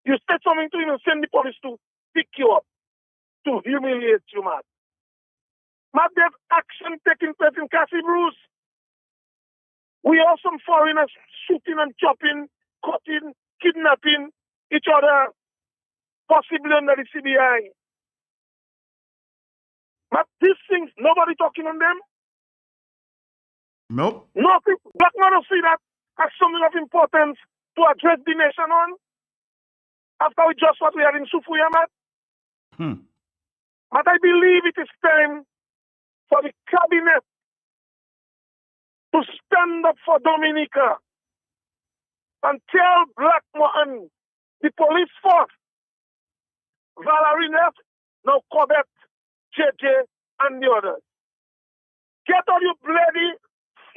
you said something to him and send the police to pick you up, to humiliate you, man. But there's action taking place in Cassie Bruce. We have some foreigners shooting and chopping, cutting, kidnapping each other, possibly under the CBI. But these things, nobody talking on them. Nope. Nothing. Blackmore don't see that as something of importance to address the nation on. After we just what we had in Sufuya, man. But I believe it is time for the cabinet to stand up for Dominica and tell Blackmore and the police force, Valerie Neff, now Corbett, JJ, and the others. Get on your bloody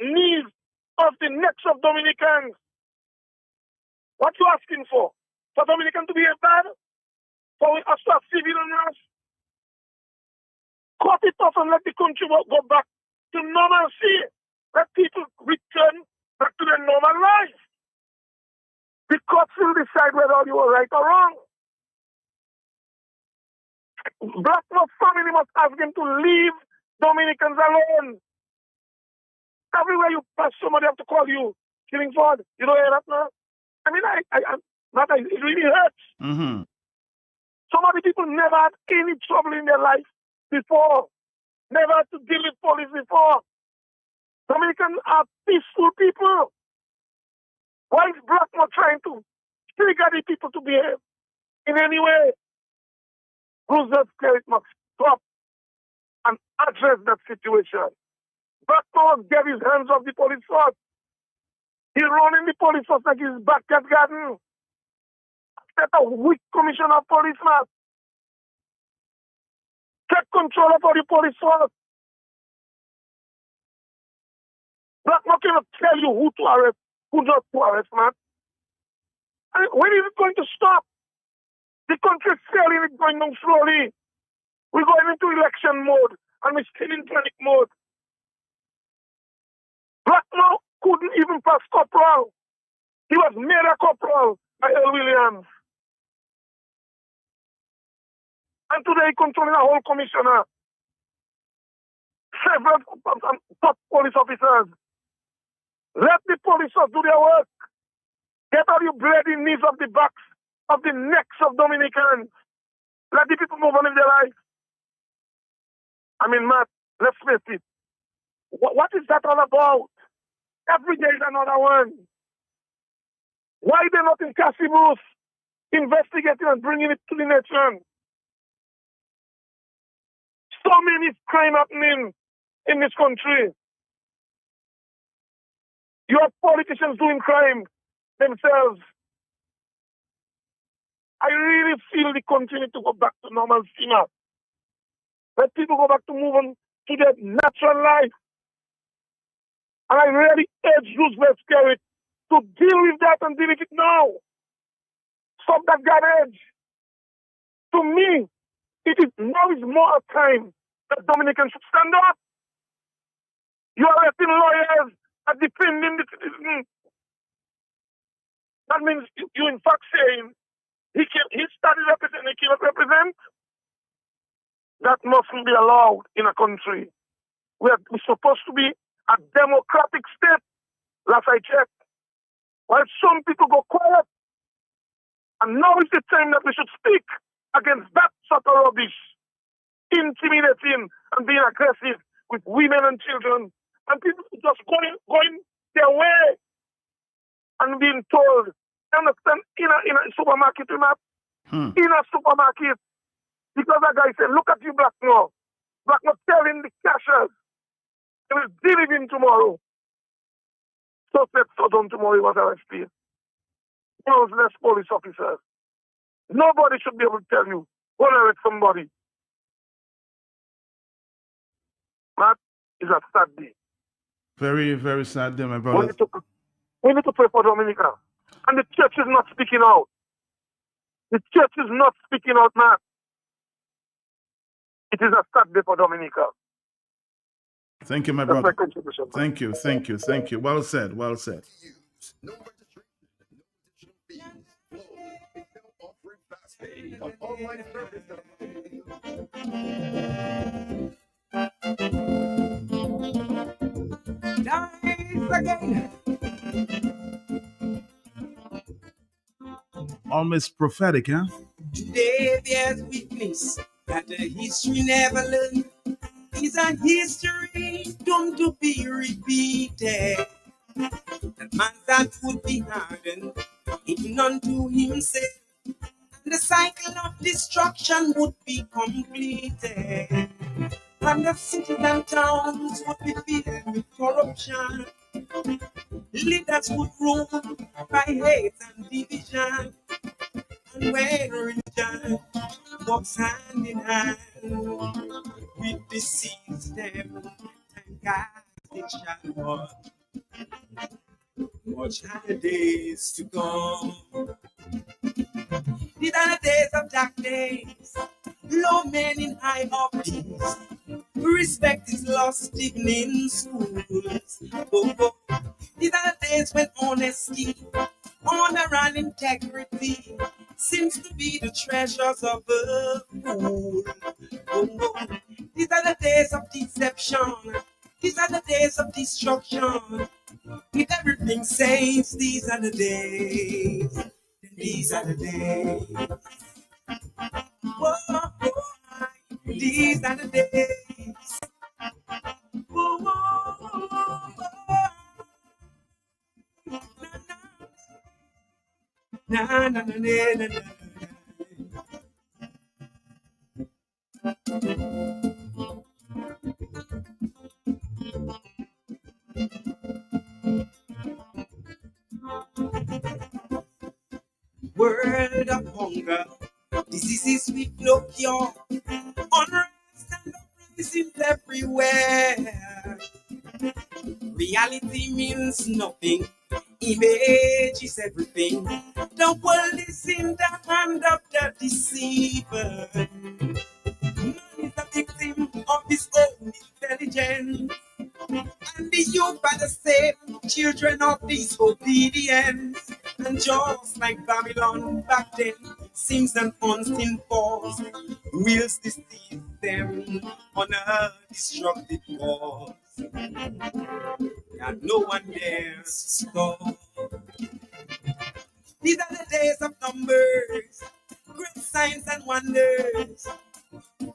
knees off the necks of Dominicans. What you asking for? For Dominicans to be bad? For us to have civil unrest? Cut it off and let the country go back to normalcy. Let people return back to their normal life. The courts will decide whether you are right or wrong. Blackmore family must ask them to leave Dominicans alone. Everywhere you pass, somebody have to call you. Killingford, you don't hear that now? I mean, it really hurts. Some of the people never had any trouble in their life before. Never had to deal with police before. Dominicans are peaceful people. Why is Blackmore trying to trigger the people to behave in any way? Roosevelt Skerrit must stop and address that situation. Blackmore gave his hands off the police force. He's running the police force like his backyard garden. Set a weak commissioner of police, man. Take control of the police force. Blackmore cannot tell you who to arrest, who not to arrest, man. And when is it going to stop? The country is failing, it's going down slowly. We're going into election mode, and we're still in panic mode. Blackmore couldn't even pass corporal. He was made a corporal by Earl Williams. And today he's controlling a whole commissioner. Several top police officers. Let the police do their work. Get out your bloody knees off the backs of the necks of Dominicans. Let the people move on in their lives. I mean, Matt, let's face it. What is that all about? Every day is another one. Why are they not in Cassie Bruce investigating and bringing it to the nation? So many crime happening in this country. You have politicians doing crime themselves. I really feel the country needs to go back to normalcy now. Let people go back to move on to their natural life. And I really urge Roosevelt Spirit to deal with that and deal with it now. Stop that garbage. To me, it is now is more a time that Dominicans should stand up. You are letting lawyers are defending the citizen. That means you in fact saying he started representing, he cannot represent. That mustn't be allowed in a country where we're supposed to be a democratic state, last I checked. While some people go quiet. And now is the time that we should speak against that sort of rubbish, intimidating and being aggressive with women and children, and people just going their way and being told, understand, in a supermarket, in a supermarket, because that guy said, look at you, Black now. Black now telling the cashiers, they will deal with him tomorrow. So said, so done tomorrow, he was arrested. There was less police officers. Nobody should be able to tell you, go arrest somebody. That is a sad day. Very, very sad day, my brother. We need to pray for Dominica. And the church is not speaking out. The church is not speaking out, man. It is a sad day for Dominica. Thank you, my That's brother. my contribution. Thank you, thank you, thank you. Well said, well said. Again. Almost prophetic, huh? Today bears witness that the history never learned is a history doomed to be repeated. That man's that would be hardened, even unto himself, and the cycle of destruction would be completed. And the cities and towns would be filled with corruption. Leaders would rule by hate and division. And when religion walks hand in hand with the system, and God it shall watch the days to come. These are the days of darkness, low men in high office. Respect is lost even in schools. Oh. These are the days when honesty, honor and integrity seems to be the treasures of a fool. Oh. These are the days of deception. These are the days of destruction. If everything says these are the days, then these are the days. Oh, these are the days. Na, na, na, na, na, na. World of hunger, diseases with no cure, unrest and uprisings everywhere. Reality means nothing, image is everything. The world is in the hand of the deceiver. Man is the victim of his own intelligence, and the youth are the same children of disobedience. And just like Babylon back then, seems an unseen force wills to seize them on a destructive course. And no one dares stop. These are the days of numbers, great signs and wonders.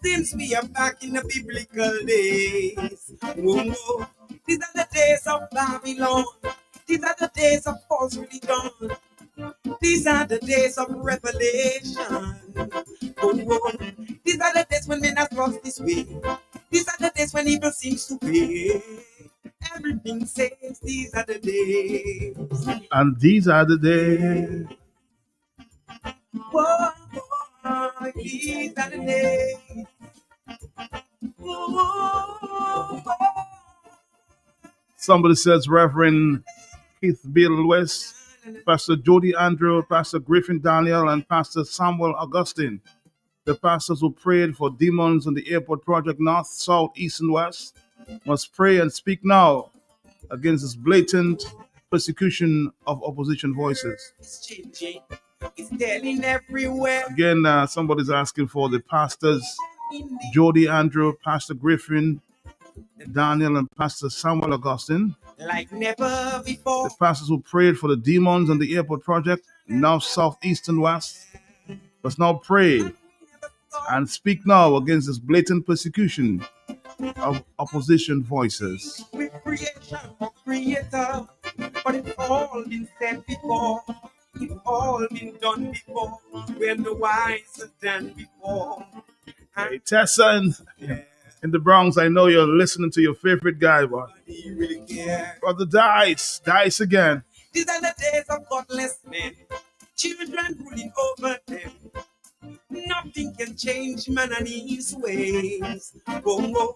Seems we are back in the biblical days. Whoa, whoa. These are the days of Babylon. These are the days of false religion. These are the days of revelation. Oh, whoa. These are the days when men have lost this way. These are the days when evil seems to pay. Everything says these are the days. And these are the days. Whoa, whoa, these are the days. Whoa, Somebody says Reverend Keith Bill West, Pastor Jody Andrew, Pastor Griffin Daniel, and Pastor Samuel Augustine. The pastors who prayed for demons on the airport project north, south, east, and west must pray and speak now against this blatant persecution of opposition voices. Again, somebody's asking for the pastors, Jody Andrew, Pastor Griffin, Daniel, and Pastor Samuel Augustine. Like never before. The pastors who prayed for the demons on the airport project, north, south, east, and west, must now pray and speak now against this blatant persecution of opposition voices. With creation for creator, but it's all been said before. It's all been done before. We're the wise than before. Hey, Tessa in the Bronx, I know you're listening to your favorite guy, but Brother Dice again. These are the days of godless men, children ruling over them. Nothing can change man and his ways. Oh.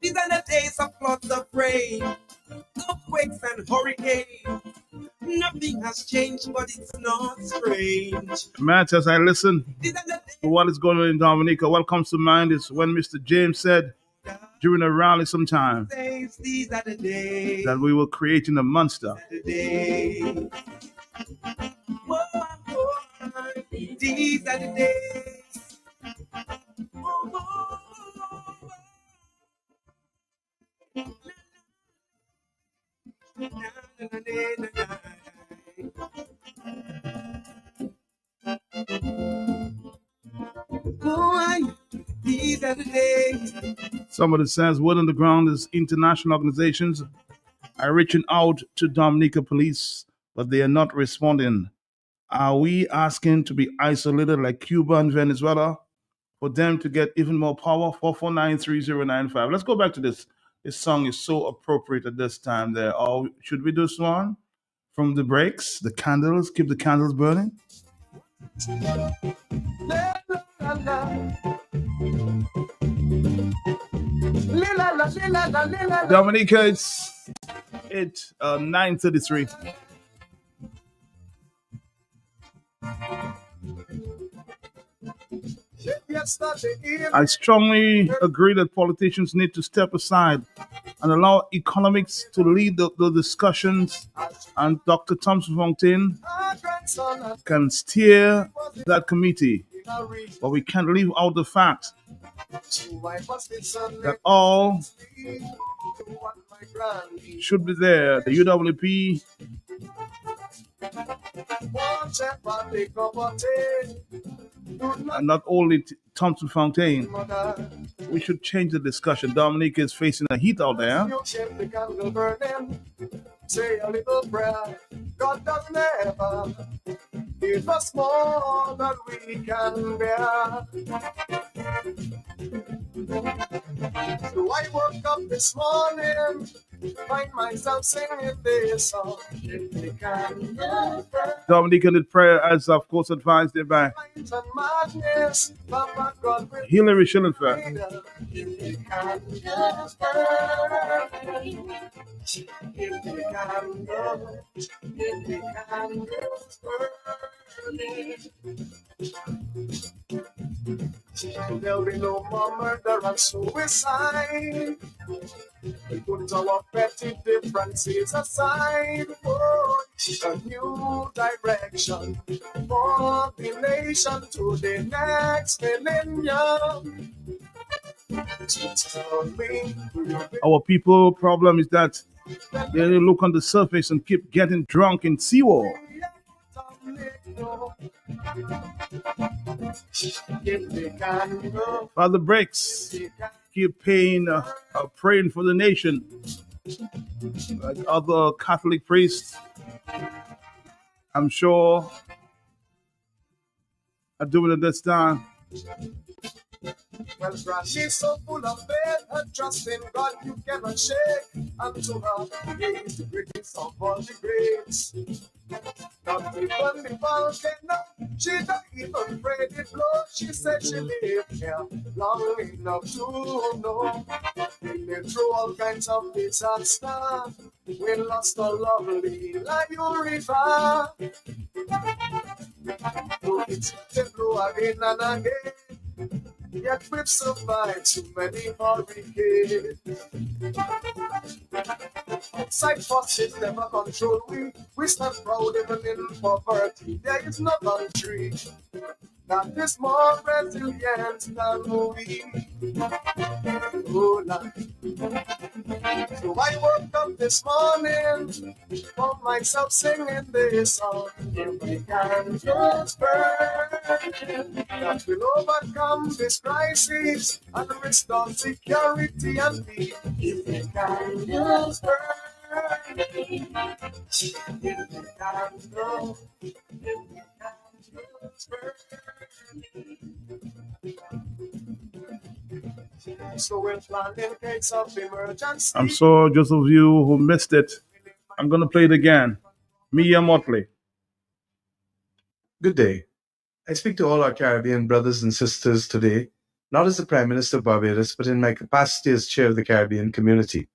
These are the days of floods of rain, earthquakes and hurricanes. Nothing has changed, but it's not strange. Matt, as I listen to what is going on in Dominica, what comes to mind is when Mr. James said during a rally sometime These are the days that we were creating a monster. These are the days. These are the days. Somebody says, word on the ground is international organizations are reaching out to Dominica police, but they are not responding. Are we asking to be isolated like Cuba and Venezuela for them to get even more power? 4493095. Let's go back to this. This song is so appropriate at this time there. Or should we do this one from the breaks? The candles, keep the candles burning. Dominica, it's 9:33. I strongly agree that politicians need to step aside and allow economics to lead the discussions, and Dr. Thompson Fontaine can steer that committee. But we can't leave out the fact that all should be there. The UWP and not only Thompson Fontaine. We should change the discussion. Dominica is facing a heat out there. Say a little prayer. God does never give us more than we can bear. So I woke up this morning, find myself singing this song. Dominica did prayer, as of course advised there by Hillary Schillenfeld. There'll be no more murder and suicide. We put our petty differences aside for a new direction for the nation to the next millennium. Our people problem is that they look on the surface and keep getting drunk in seawall. Father Breaks, keep praying for the nation, like other Catholic priests, I'm sure, are doing at this time. Well, she's so full of faith and trust in God you cannot shake. And to her, is the greatest of all the greats. Not even the volcano, she don't even pray the blow. She said she lived here long enough to know. They've been through all kinds of disaster. We lost a lovely Lion River. Oh, it's to blow again and again. Yet we've survived too many hurricanes. Outside forces never control we. We stand proud even in poverty. There is no country that is more resilient than we. Oh, Lord. So I woke up this morning, found myself singing this song. If we can just burn, that will overcome this crisis and restore security and peace. If we can just burn, if we can go, if we can just burn. So we're planning case of emergency. I'm sorry, those of you who missed it. I'm going to play it again. Mia Motley. Good day. I speak to all our Caribbean brothers and sisters today, not as the Prime Minister of Barbados, but in my capacity as Chair of the Caribbean community.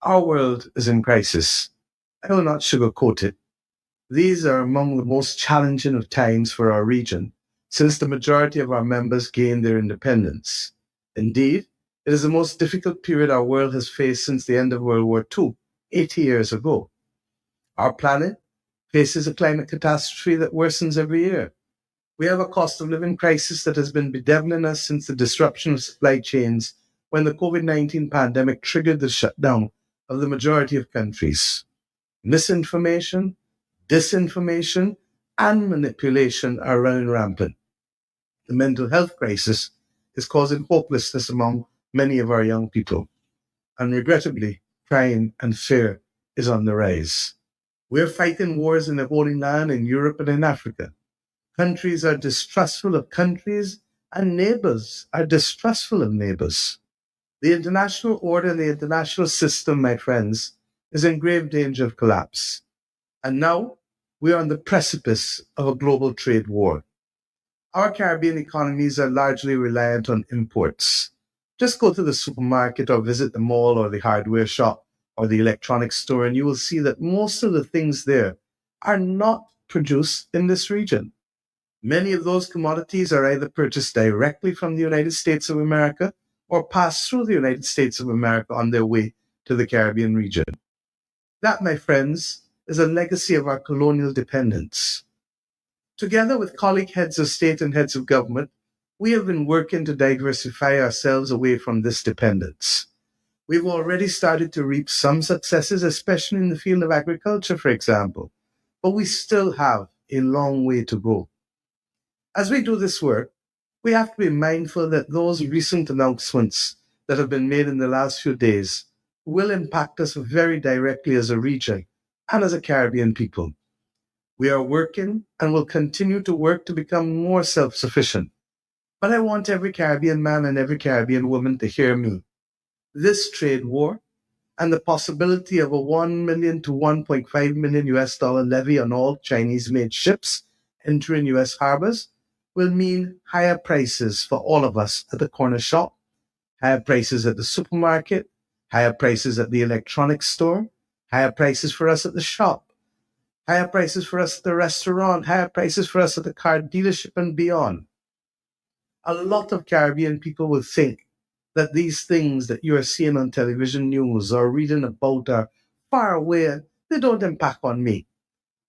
Our world is in crisis. I will not sugarcoat it. These are among the most challenging of times for our region, since the majority of our members gained their independence. Indeed, it is the most difficult period our world has faced since the end of World War II, 80 years ago. Our planet faces a climate catastrophe that worsens every year. We have a cost of living crisis that has been bedeviling us since the disruption of supply chains when the COVID-19 pandemic triggered the shutdown of the majority of countries. Misinformation, disinformation, and manipulation are running rampant. The mental health crisis is causing hopelessness among many of our young people. And regrettably, crime and fear is on the rise. We're fighting wars in the Holy Land, in Europe, and in Africa. Countries are distrustful of countries, and neighbors are distrustful of neighbors. The international order and the international system, my friends, is in grave danger of collapse. And now we are on the precipice of a global trade war. Our Caribbean economies are largely reliant on imports. Just go to the supermarket or visit the mall or the hardware shop or the electronics store, and you will see that most of the things there are not produced in this region. Many of those commodities are either purchased directly from the United States of America or pass through the United States of America on their way to the Caribbean region. That, my friends, is a legacy of our colonial dependence. Together with colleague heads of state and heads of government, we have been working to diversify ourselves away from this dependence. We've already started to reap some successes, especially in the field of agriculture, for example, but we still have a long way to go. As we do this work, we have to be mindful that those recent announcements that have been made in the last few days will impact us very directly as a region and as a Caribbean people. We are working and will continue to work to become more self-sufficient. But I want every Caribbean man and every Caribbean woman to hear me. This trade war and the possibility of a 1 million to 1.5 million US dollar levy on all Chinese-made ships entering US harbors will mean higher prices for all of us at the corner shop, higher prices at the supermarket, higher prices at the electronics store, higher prices for us at the shop, higher prices for us at the restaurant, higher prices for us at the car dealership and beyond. A lot of Caribbean people will think that these things that you are seeing on television news or reading about are far away. They don't impact on me.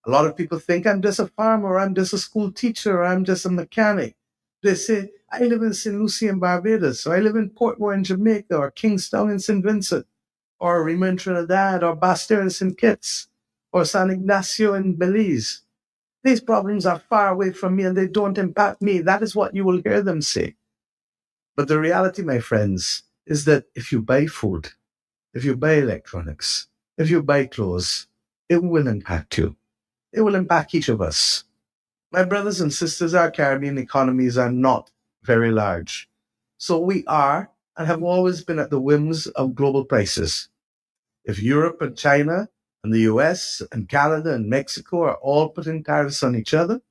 A lot of people think I'm just a farmer, I'm just a school teacher, or I'm just a mechanic. They say, I live in St. Lucie in Barbados, or I live in Portmore in Jamaica, or Kingstown in St. Vincent, or Rima in Trinidad, or Basse-Terre in St. Kitts, or San Ignacio in Belize. These problems are far away from me and they don't impact me. That is what you will hear them say. But the reality, my friends, is that if you buy food, if you buy electronics, if you buy clothes, it will impact you. It will impact each of us. My brothers and sisters, our Caribbean economies are not very large. So we are and have always been at the whims of global prices. If Europe and China and the US and Canada and Mexico are all putting tariffs on each other,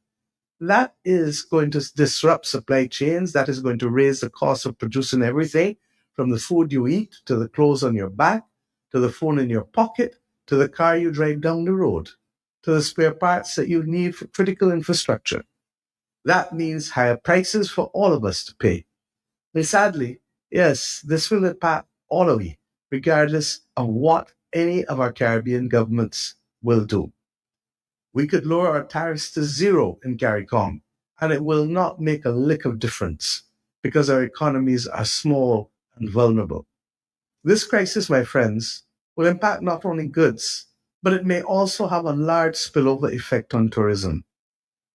that is going to disrupt supply chains. That is going to raise the cost of producing everything from the food you eat to the clothes on your back, to the phone in your pocket, to the car you drive down the road, to the spare parts that you need for critical infrastructure. That means higher prices for all of us to pay. And sadly, yes, this will impact all of you, regardless of what any of our Caribbean governments will do. We could lower our tariffs to zero in CARICOM, and it will not make a lick of difference because our economies are small and vulnerable. This crisis, my friends, will impact not only goods, but it may also have a large spillover effect on tourism.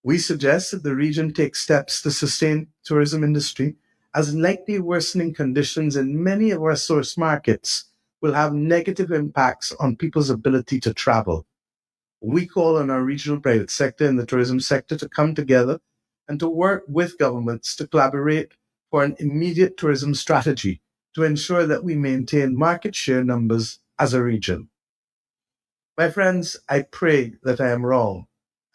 We suggest that the region take steps to sustain tourism industry, as likely worsening conditions in many of our source markets will have negative impacts on people's ability to travel. We call on our regional private sector and the tourism sector to come together and to work with governments to collaborate for an immediate tourism strategy to ensure that we maintain market share numbers as a region. My friends, I pray that I am wrong,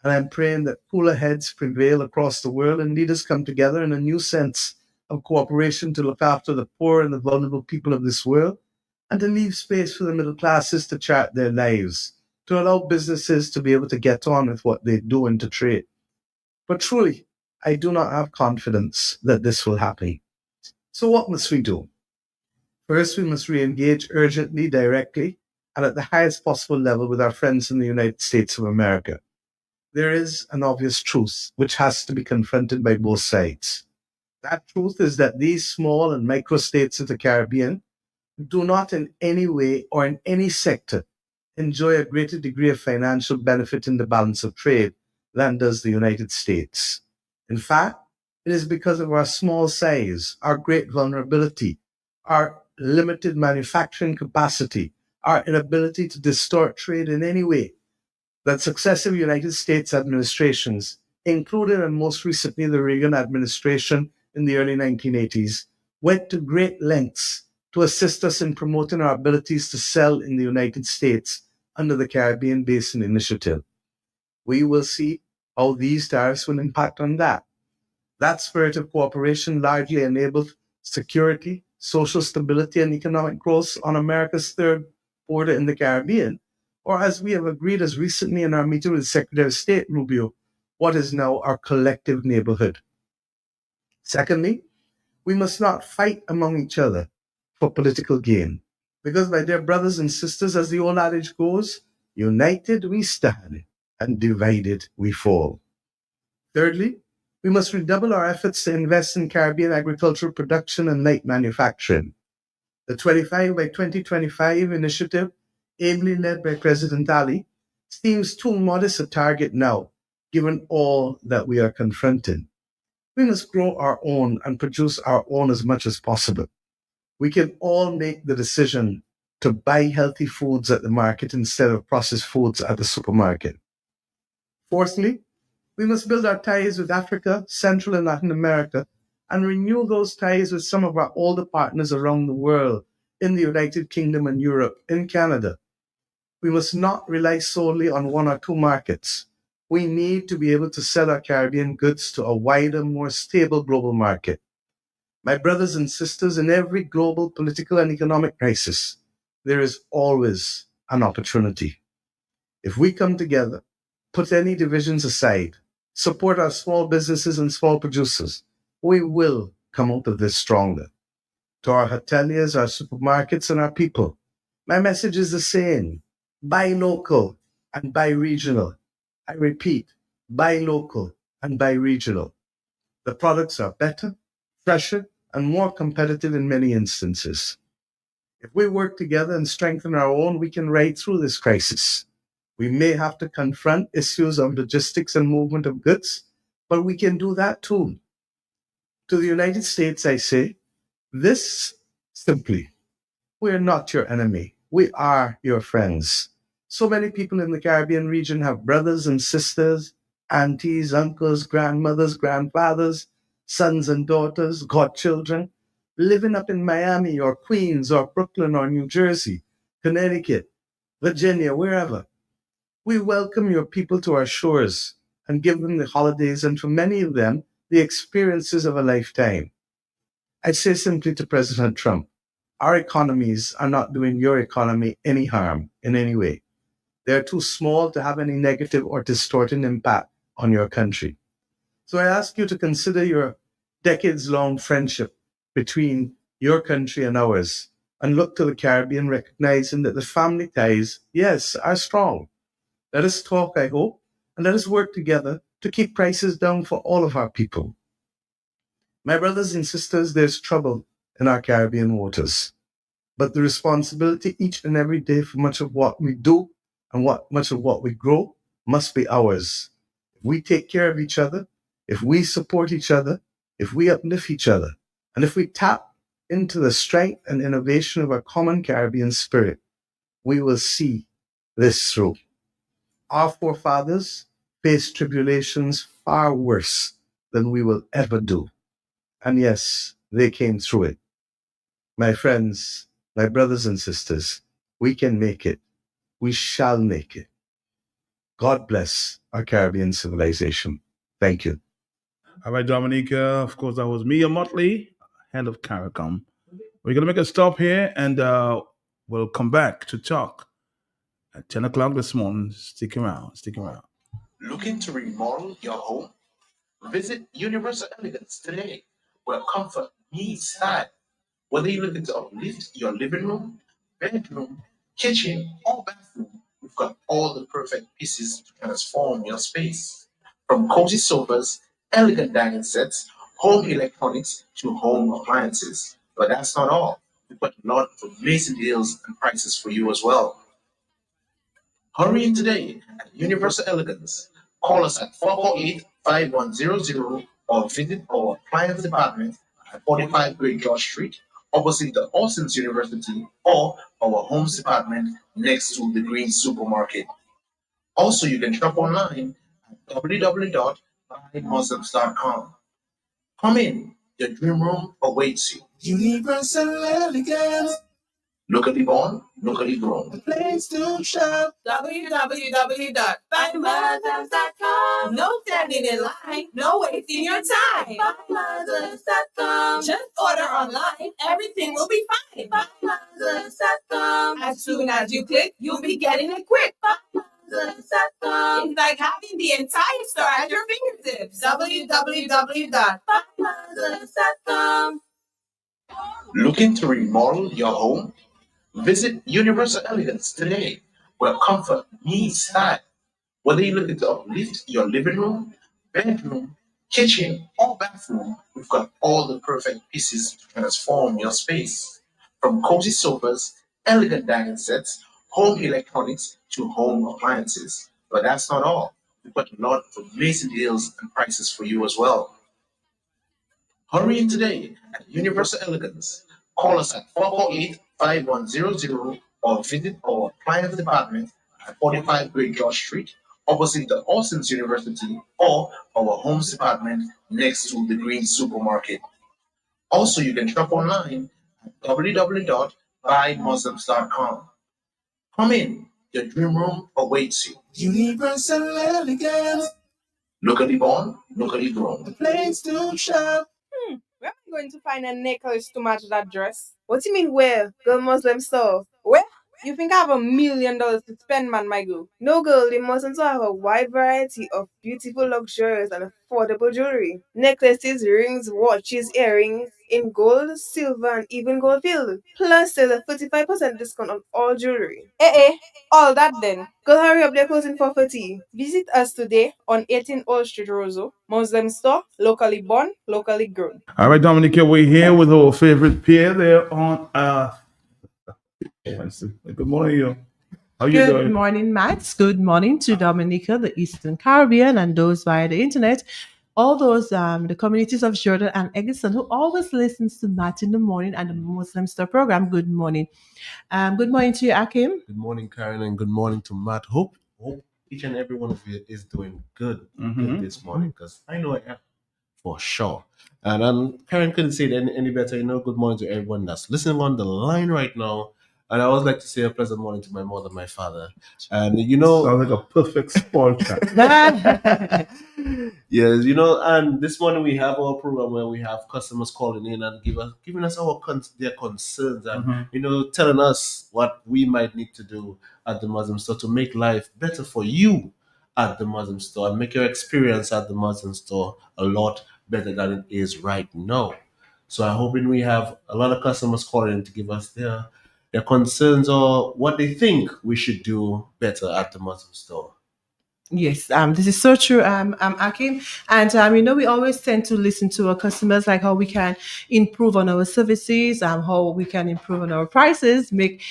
and I'm praying that cooler heads prevail across the world and leaders come together in a new sense of cooperation to look after the poor and the vulnerable people of this world, and to leave space for the middle classes to chart their lives, to allow businesses to be able to get on with what they do and to trade. But truly, I do not have confidence that this will happen. So what must we do? First, we must re-engage urgently, directly, and at the highest possible level with our friends in the United States of America. There is an obvious truth which has to be confronted by both sides. That truth is that these small and micro states of the Caribbean do not in any way or in any sector enjoy a greater degree of financial benefit in the balance of trade than does the United States. In fact, it is because of our small size, our great vulnerability, our limited manufacturing capacity, our inability to distort trade in any way, that successive United States administrations, including and most recently the Reagan administration in the early 1980s, went to great lengths to assist us in promoting our abilities to sell in the United States under the Caribbean Basin Initiative. We will see how these tariffs will impact on that. That spirit of cooperation largely enabled security, social stability, and economic growth on America's third border in the Caribbean, or as we have agreed as recently in our meeting with Secretary of State Rubio, what is now our collective neighborhood. Secondly, we must not fight among each other for political gain, because, my dear brothers and sisters, as the old adage goes, united we stand, and divided we fall. Thirdly, we must redouble our efforts to invest in Caribbean agricultural production and light manufacturing. The 25 by 2025 initiative, ably led by President Ali, seems too modest a target now, given all that we are confronting. We must grow our own and produce our own as much as possible. We can all make the decision to buy healthy foods at the market instead of processed foods at the supermarket. Fourthly, we must build our ties with Africa, Central and Latin America, and renew those ties with some of our older partners around the world, in the United Kingdom and Europe, in Canada. We must not rely solely on one or two markets. We need to be able to sell our Caribbean goods to a wider, more stable global market. My brothers and sisters, in every global political and economic crisis, there is always an opportunity. If we come together, put any divisions aside, support our small businesses and small producers, we will come out of this stronger. To our hoteliers, our supermarkets, and our people, my message is the same. Buy local and buy regional. I repeat, buy local and buy regional. The products are better, fresher, and more competitive in many instances. If we work together and strengthen our own, we can ride through this crisis. We may have to confront issues of logistics and movement of goods, but we can do that too. To the United States, I say this simply: we are not your enemy. We are your friends. So many people in the Caribbean region have brothers and sisters, aunties, uncles, grandmothers, grandfathers, sons and daughters, godchildren, living up in Miami or Queens or Brooklyn or New Jersey, Connecticut, Virginia, wherever. We welcome your people to our shores and give them the holidays, and for many of them, the experiences of a lifetime. I say simply to President Trump, our economies are not doing your economy any harm in any way. They are too small to have any negative or distorting impact on your country. So I ask you to consider your decades-long friendship between your country and ours and look to the Caribbean, recognizing that the family ties, yes, are strong. Let us talk, I hope, and let us work together to keep prices down for all of our people. My brothers and sisters, there's trouble in our Caribbean waters, but the responsibility each and every day for much of what we do and much of what we grow must be ours. If we take care of each other, if we support each other, if we uplift each other, and if we tap into the strength and innovation of our common Caribbean spirit, we will see this through. Our forefathers faced tribulations far worse than we will ever do. And yes, they came through it. My friends, my brothers and sisters, we can make it. We shall make it. God bless our Caribbean civilization. Thank you. All right, Dominica. Of course, that was Mia Motley, head of CARICOM. We're going to make a stop here and we'll come back to talk at 10 o'clock this morning. Stick around. Stick around. Looking to remodel your home? Visit Universal Elegance today, where comfort meets style. Whether you're looking to uplift your living room, bedroom, kitchen, or bathroom, we've got all the perfect pieces to transform your space. From cozy sofas, elegant dining sets, home electronics, to home appliances. But that's not all. We've got a lot of amazing deals and prices for you as well. Hurry in today at Universal Elegance. Call us at 448-5100 or visit our appliance department at 45 Great George Street, opposite the Austin's University, or our homes department next to the Green Supermarket. Also, you can shop online at www.buymuslims.com. Come in, your dream room awaits you. Universal Elegance, Locally born, locally grown. the place to shop. www.buymuslims.com. No standing in line, no wasting your time. Buymuslims.com. Just order online, everything will be fine. Buymuslims.com. As soon as you click, you'll be getting it quick. Buymuslims.com. It's like having the entire store at your fingertips. www.buymuslims.com. Looking to remodel your home? Visit Universal Elegance today, where comfort meets style. Whether you're looking to uplift your living room, bedroom, kitchen, or bathroom, we've got all the perfect pieces to transform your space. From cozy sofas, elegant dining sets, home electronics, to home appliances. But that's not all. We've got a lot of amazing deals and prices for you as well. Hurry in today at Universal Elegance. Call us at 448-5100 or visit our appliance department at 45 Great George Street, opposite the Austin's University, or our homes department next to the Green Supermarket. Also, you can shop online at www.buymuslims.com. Come in, your dream room awaits you. Universal Elegance, Locally born, locally grown. the place to shop. Where am I going to find a necklace to match that dress? What you mean where? Girl Muslim store. Where? You think I have $1 million to spend, man, my girl? No, girl, the Muslims have a wide variety of beautiful, luxurious, and affordable jewelry. Necklaces, rings, watches, earrings in gold, silver, and even gold filled. Plus, there's a 35% discount on all jewelry. All that then. Girl, hurry up, they're closing for 40. Visit us today on 18 Old Street, Roseau. Muslim store, locally born, locally grown. All right, Dominica, we're here with our favorite peer there on. Good morning, you. How you Good doing? morning, Max. Good morning to Dominica, the Eastern Caribbean, and those via the internet. All those the communities of Jordan and Egerton who always listens to Matt in the morning and the Muslim Star program. Good morning. Good morning to you, Akim. Good morning, Karen, and good morning to Matt. Hope each and every one of you is doing good this morning, because I know I am for sure. And Karen couldn't say it any better. Good morning to everyone that's listening on the line right now. And I always like to say a pleasant morning to my mother, my father. And you know, sounds like a perfect spoil chat. yes, and this morning we have our program where we have customers calling in and giving us their concerns and telling us what we might need to do at the Muslim store to make life better for you at the Muslim store and make your experience at the Muslim store a lot better than it is right now. So I'm hoping we have a lot of customers calling in to give us their concerns or what they think we should do better at the Muslim store. Yes, this is so true, Akim. And we always tend to listen to our customers, like how we can improve on our services, how we can improve on our prices, make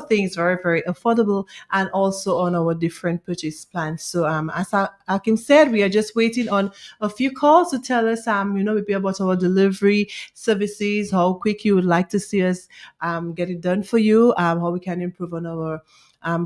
things very, very affordable, and also on our different purchase plans. So, as Akim said, we are just waiting on a few calls to tell us, maybe about our delivery services, how quick you would like to see us get it done for you, how we can improve on our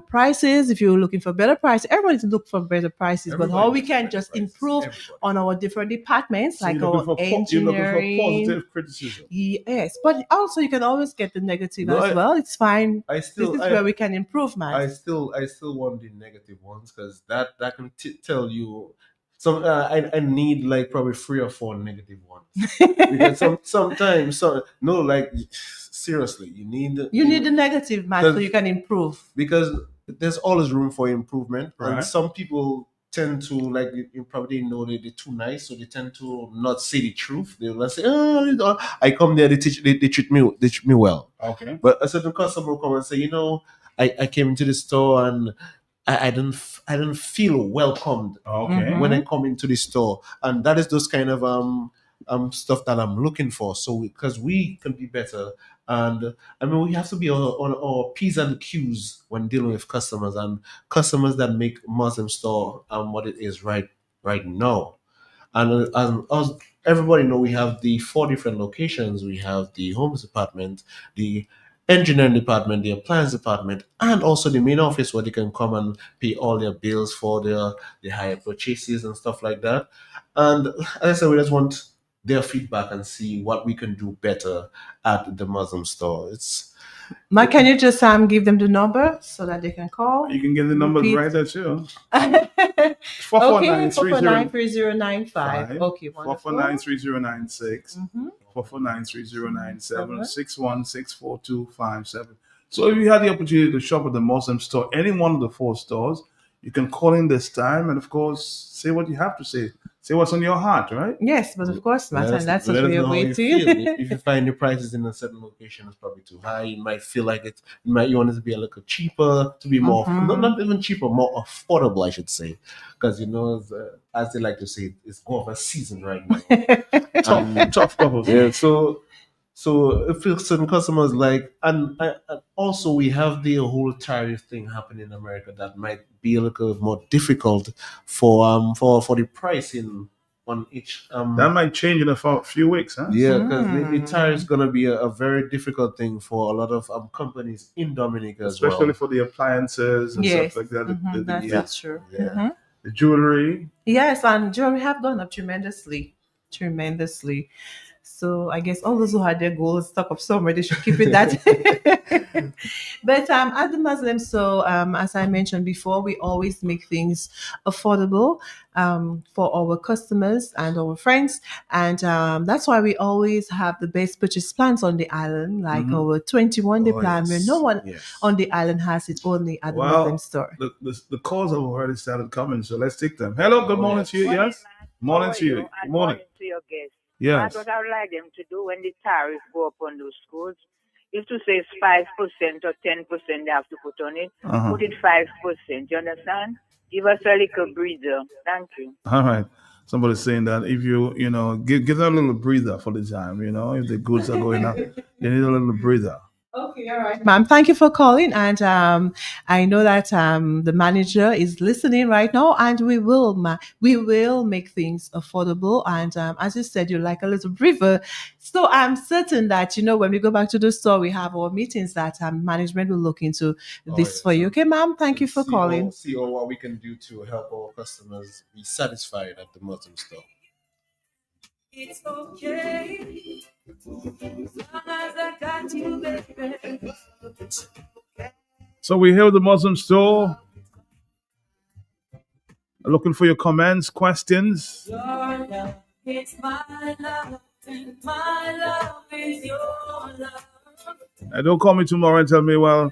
prices. If you're looking for better prices, everybody's looking for better prices, but how we can just improve on our different departments, So like you're our looking for engineering. positive criticism. Yes, but also you can always get the negative No, as well. It's fine. This is I- where we can improve, man. I still want the negative ones because that can tell you some. I need like probably 3 or 4 negative ones because sometimes like seriously you need You need the negative, man, so you can improve. because there's always room for improvement, Right. and some people tend to like you probably know they're too nice, so they tend to not say the truth. They'll say, "Oh, I come there, they treat me well." Okay. But a certain customer will come and say, I came into the store and I didn't feel welcomed Okay. when I come into the store, and that is those kind of stuff that I'm looking for. So because we can be better, and we have to be on our P's and Q's when dealing with customers and customers that make Muslim store what it is right now. And as everybody know, we have the 4 different locations. We have the homes department, the engineering department, the appliance department, and also the main office where they can come and pay all their bills for their higher purchases and stuff like that. And as I said, we just want their feedback and see what we can do better at the Muslim store. Mike, can you just give them the number so that they can call? You can get the numbers Repeat. right at you. Okay, 449-3095. 449-3095. Okay, wonderful. 449-3096. 449-3097. 616-427. So if you had the opportunity to shop at the Muslim store, any one of the 4 stores, you can call in this time and of course say what you have to say. Say what's on your heart, right? Yes, but of course, Matt, and that's what Let us we are know how you waiting. feel. If you find your prices in a certain location is probably too high, you might feel like you want it to be a little cheaper, to be more, not even cheaper, more affordable, I should say. Because, as they like to say, it's golf season right now. Tough couples. Yeah, so if certain customers like, and also we have the whole tariff thing happening in America that might be a little more difficult for the pricing on each. That might change in a few weeks, huh? Yeah, because the tariff is gonna be a very difficult thing for a lot of companies in Dominica as well, especially for the appliances and Yes. stuff like that. That's true. Yeah. The jewelry. Yes, and jewelry have gone up tremendously. So I guess all those who had their goals stuck up somewhere, they should keep it that. But at the Muslim, so as I mentioned before, we always make things affordable for our customers and our friends, and that's why we always have the best purchase plans on the island, like our 21-day plan, where no one on the island has it, only at the Muslim store. The calls have already started coming, so let's take them. Hello, good morning to you. Yes, morning to you. Good morning to your guests. Yes. What I would like them to do when the tariff go up on those schools is to say it's 5% or 10% they have to put on it. Put it 5%. You understand? Give us a little breather. Thank you. All right. Somebody's saying that if you give them a little breather for the time, if the goods are going up, they need a little breather. Okay, all right, ma'am. Thank you for calling, and I know that the manager is listening right now, and we will make things affordable. And as you said, you like a little breather, so I'm certain that when we go back to the store, we have our meetings that management will look into this for you. Okay, ma'am. Thank you for calling. See what we can do to help our customers be satisfied at the Muslim store. It's okay, as long as I got you, baby. So we hear the Muslim store. Looking for your comments, questions. Your love, it's my love, and my love is your love. Don't call me tomorrow and tell me, well,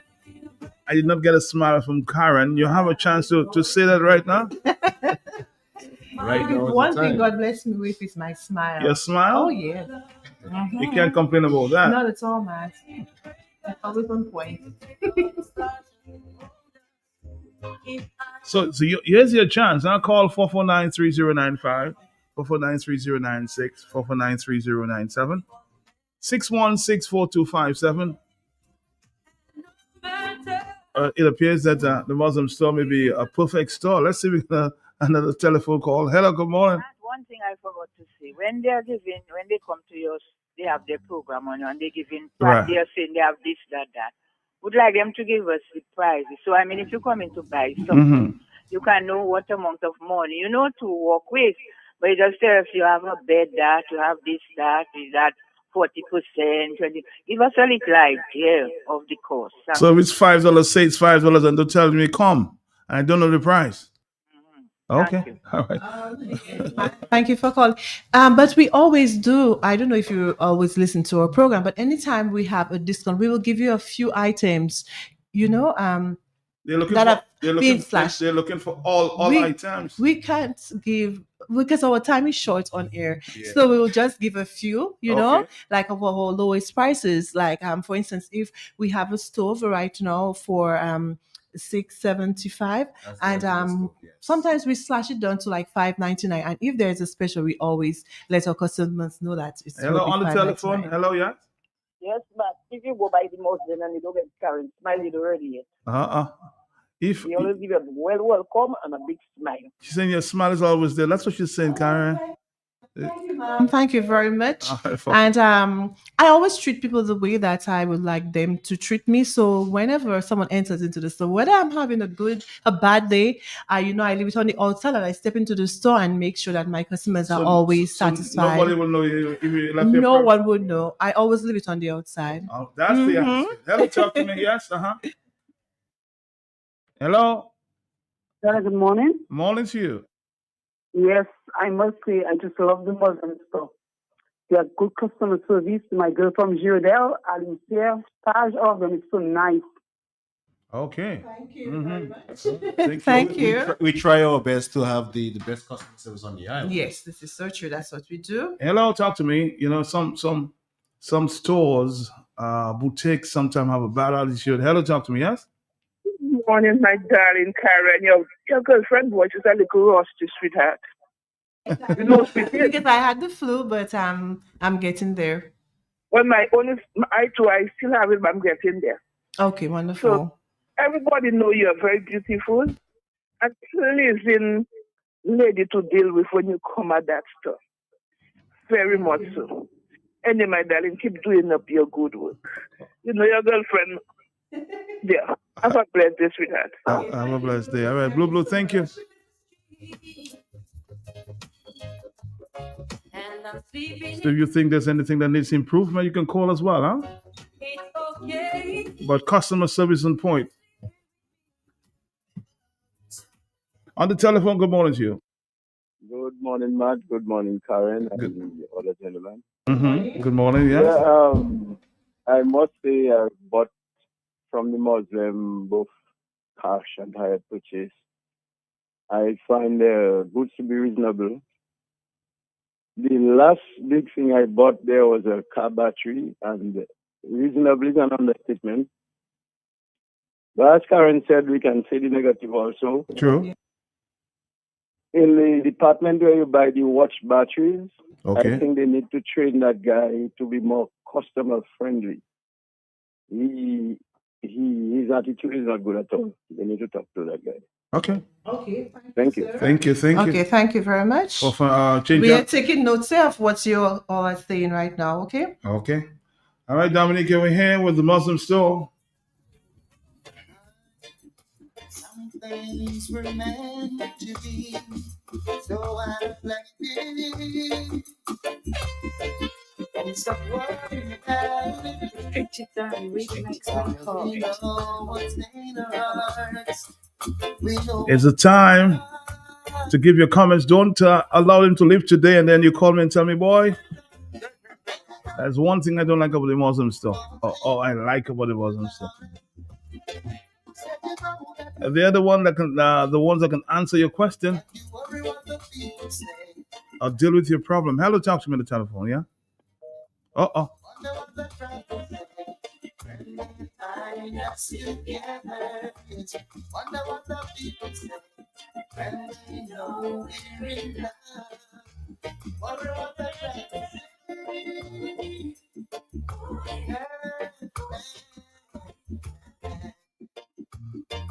I did not get a smile from Karen. You have a chance to say that right now. Right now is One the thing time. God bless me with is my smile. Your smile? Oh, yeah. You can't complain about that. Not at all, Matt. It's always on point. So here's your chance. I'll call 449-3095, 449-3096, 449-3097, 616-4257. It appears that the Muslim store may be a perfect store. Let's see if we can another telephone call. Hello, good morning. One thing I forgot to say: when they come to yours, they have their program on, and they giving, Right. they are saying they have this, that. Would like them to give us the prices. So I mean, if you come in to buy something, you can know what amount of money to work with. But you just tell us you have a bed that, you have this, that, is that 40%, 20. Give us a little idea of the cost. So if it's $5, say it's $5, and don't tell me come. I don't know the price. Okay. All right. Thank you for calling. But we always do. I don't know if you always listen to our program, but anytime we have a discount, we will give you a few items. They're looking that for. have They're been looking. flashed. They're looking for all items. We can't give because our time is short on air, so we will just give a few. Like of our lowest prices. Like for instance, if we have a stove right now for $675, and sometimes we slash it down to like $599. And if there is a special, we always let our customers know that it's Hello on the telephone. $599. Hello, yeah. Yes, but if you go by the Muslim and you don't get Karen, smile it already. If you always give a welcome and a big smile. she's saying your smile is always there, that's what she's saying, Karen. Thank you very much. And I always treat people the way that I would like them to treat me. So whenever someone enters into the store, whether I'm having a bad day, I leave it on the outside and I step into the store and make sure that my customers are always satisfied. Nobody will know if you left No one would know. I always leave it on the outside. Oh, that's the atmosphere. Hello, talk to me. Yes, Hello. Good morning. Morning to you. Yes, I must say I just love the Muslim store. They have good customer service. My girl from Girodel, Alicia, Taj, all of them is so nice. Okay. Thank you very Thank much. Thank you. We try our best to have the best customer service on the island. Yes, this is so true. That's what we do. Hello, talk to me. Some stores, boutiques sometimes have a bad attitude. Hello, talk to me. Yes. Good morning, my darling Karen. Your girlfriend voice is a little rusty, sweetheart. Because I had the flu, but I'm getting there. Well, I still have it, but I'm getting there. Okay, wonderful. So everybody know you're very beautiful and pleasing lady to deal with when you come at that store. Very much so. Anyway, my darling, keep doing up your good work. Your girlfriend. Yeah. Have a blessed day, sweetheart. Have a blessed day. All right, Blue, thank you. So if you think there's anything that needs improvement, you can call as well, huh? But customer service on point. On the telephone, good morning to you. Good morning, Matt. Good morning, Karen, and the other gentlemen. Good morning, yes. I must say I bought from the Muslim both cash and hire purchase. I find goods to be reasonable. The last big thing I bought there was a car battery, and reasonable is an understatement. But as Karen said, we can say the negative also. True. In the department where you buy the watch batteries, okay. I think they need to train that guy to be more customer friendly. His attitude is not good at all. They need to talk to that guy. Okay. Okay. Thank you. Thank you. Okay, thank you very much. We are taking notes of what you all are saying right now, okay? Okay. All right, Dominique, we're here with the Muslim store. Some things were meant to be, so I let it be. And stop worrying about it. Picture time, we makes me hot. We know what's in our hearts. It's a time to give your comments. Don't allow them to live today, and then you call me and tell me, boy, that's one thing I don't like about the Muslim stuff. Or I like about the Muslim stuff. They're the one that can, the ones that can answer your question or deal with your problem. Hello, talk to me on the telephone, yeah? Uh-oh.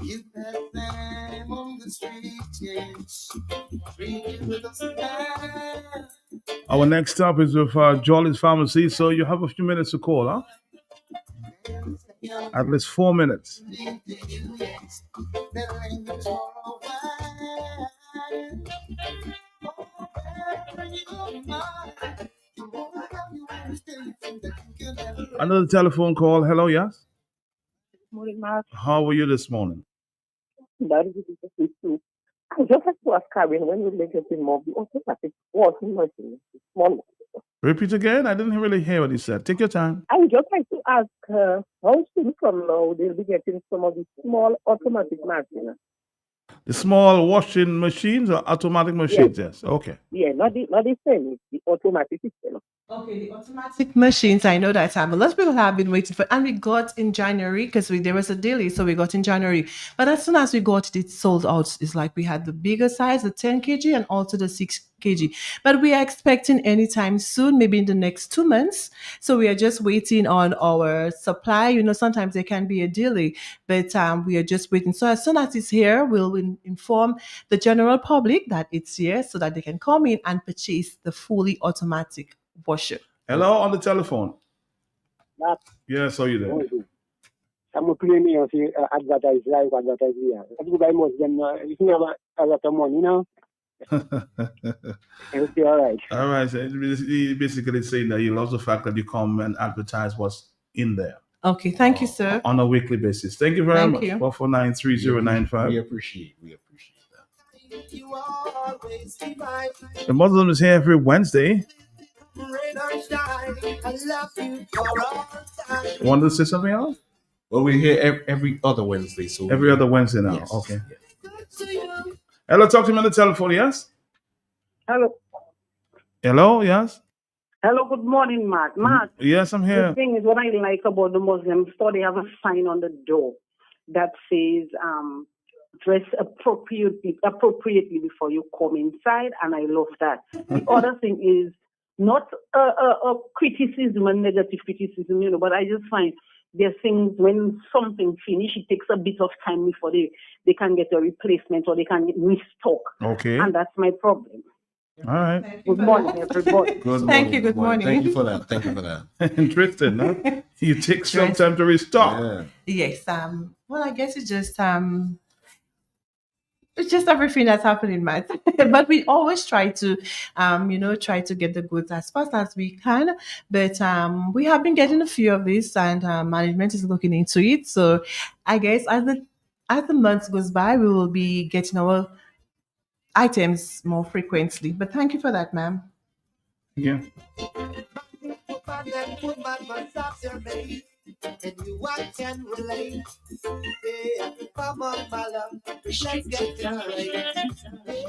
You have them on the street, yes. Our next stop is with Jolly's Pharmacy, so you have a few minutes to call, huh? At least 4 minutes. Another telephone call. Hello, yes? Morning, Mark. How are you this morning? That is it too. I just have to ask Karen when we make it more the automatic washing machine, the small. Repeat again. I didn't really hear what he said. Take your time. I would just like to ask her how soon from now they'll be getting some of the small automatic machines. The small washing machines or automatic machines? Yes. Okay. Yeah, not the same, it's the automatic system. Okay, the automatic machines, I know that a lot of people have been waiting for, and we got in January because there was a delay, so we got in January. But as soon as we got it sold out, it's like we had the bigger size, the 10 kg, and also the 6 kg. But we are expecting anytime soon, maybe in the next 2 months. So we are just waiting on our supply. You know, sometimes there can be a delay, but we are just waiting. So as soon as it's here, we'll inform the general public that it's here so that they can come in and purchase the fully automatic washer. Hello, on the telephone. That, Yes, are you there? I'm playing here, see, advertise live, advertise here. That's good. I must them. If you have a lot of money, you know. It'll be all right. All right. So he basically saying that he loves the fact that you come and advertise what's in there. Okay, thank you, sir. On a weekly basis. Thank you very much. 4493095. We appreciate that. The Muslim is here every Wednesday. Want to say something else? Well, we're here every other Wednesday. So every other Wednesday now. Yes. Okay. Hello, talk to me on the telephone, yes? Hello. Hello, yes? Hello, good morning, Mark. Mark. Yes, I'm here. The thing is, what I like about the Muslim store, they have a sign on the door that says, dress appropriately before you come inside, and I love that. The other thing is not a criticism, a negative criticism, you know, but I just find there are things when something finishes, it takes a bit of time before they can get a replacement or they can restock. Okay. And that's my problem. All right. Good morning, everybody. Thank you. Good morning. Thank you for that. Thank you for that. Interesting, huh? You take some time to restock. Yeah. Yes. Well, I guess it's just everything that's happening, Matt. But we always try to, try to get the goods as fast as we can. But we have been getting a few of these, and management is looking into it. So I guess as the months goes by, we will be getting our items more frequently. But thank you for that, ma'am. Yeah. And you I can relate. Yeah, come on, my love, let's get it right.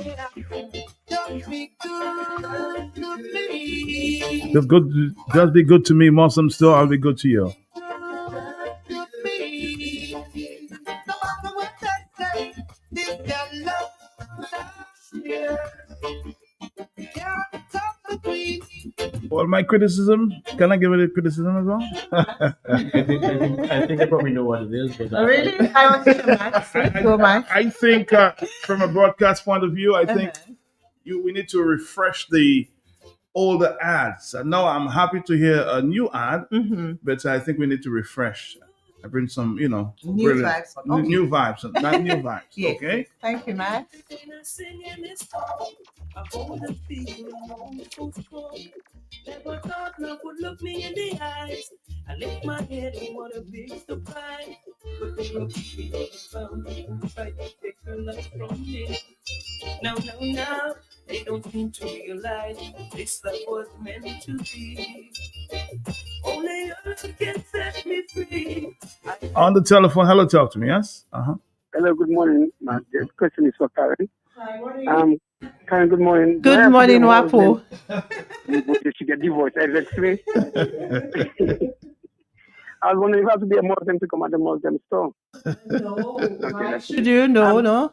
Yeah, don't be good to me. Just be good to me, Muslim store. I'll be good to you. To me, no matter what they say, this your love, yeah. Can't talk the queen. Well, my criticism, can I give it a criticism as well? I think I probably know what it is. But really? I want to hear Max. I think from a broadcast point of view, I think we need to refresh the older ads. Now I'm happy to hear a new ad, but I think we need to refresh I bring some, you know, New brilliant vibes. Okay. new vibes, not new vibes. Yes. Okay. Thank you, Matt. Never thought love would look me in the eyes. I lift my head and what a big surprise. But they were found me and tried to take her love from me. Now, they don't seem to realize this love was meant to be. Only your love can set me free. On the telephone, hello, talk to me, yes? Hello, good morning. My question is for Karen. Karen, good morning. Do I Good have to be a morning, Muslim Wapo. to get divorced? Exactly. I was wondering if I have to be a Muslim to come at the Muslim store. Why should you? No. No.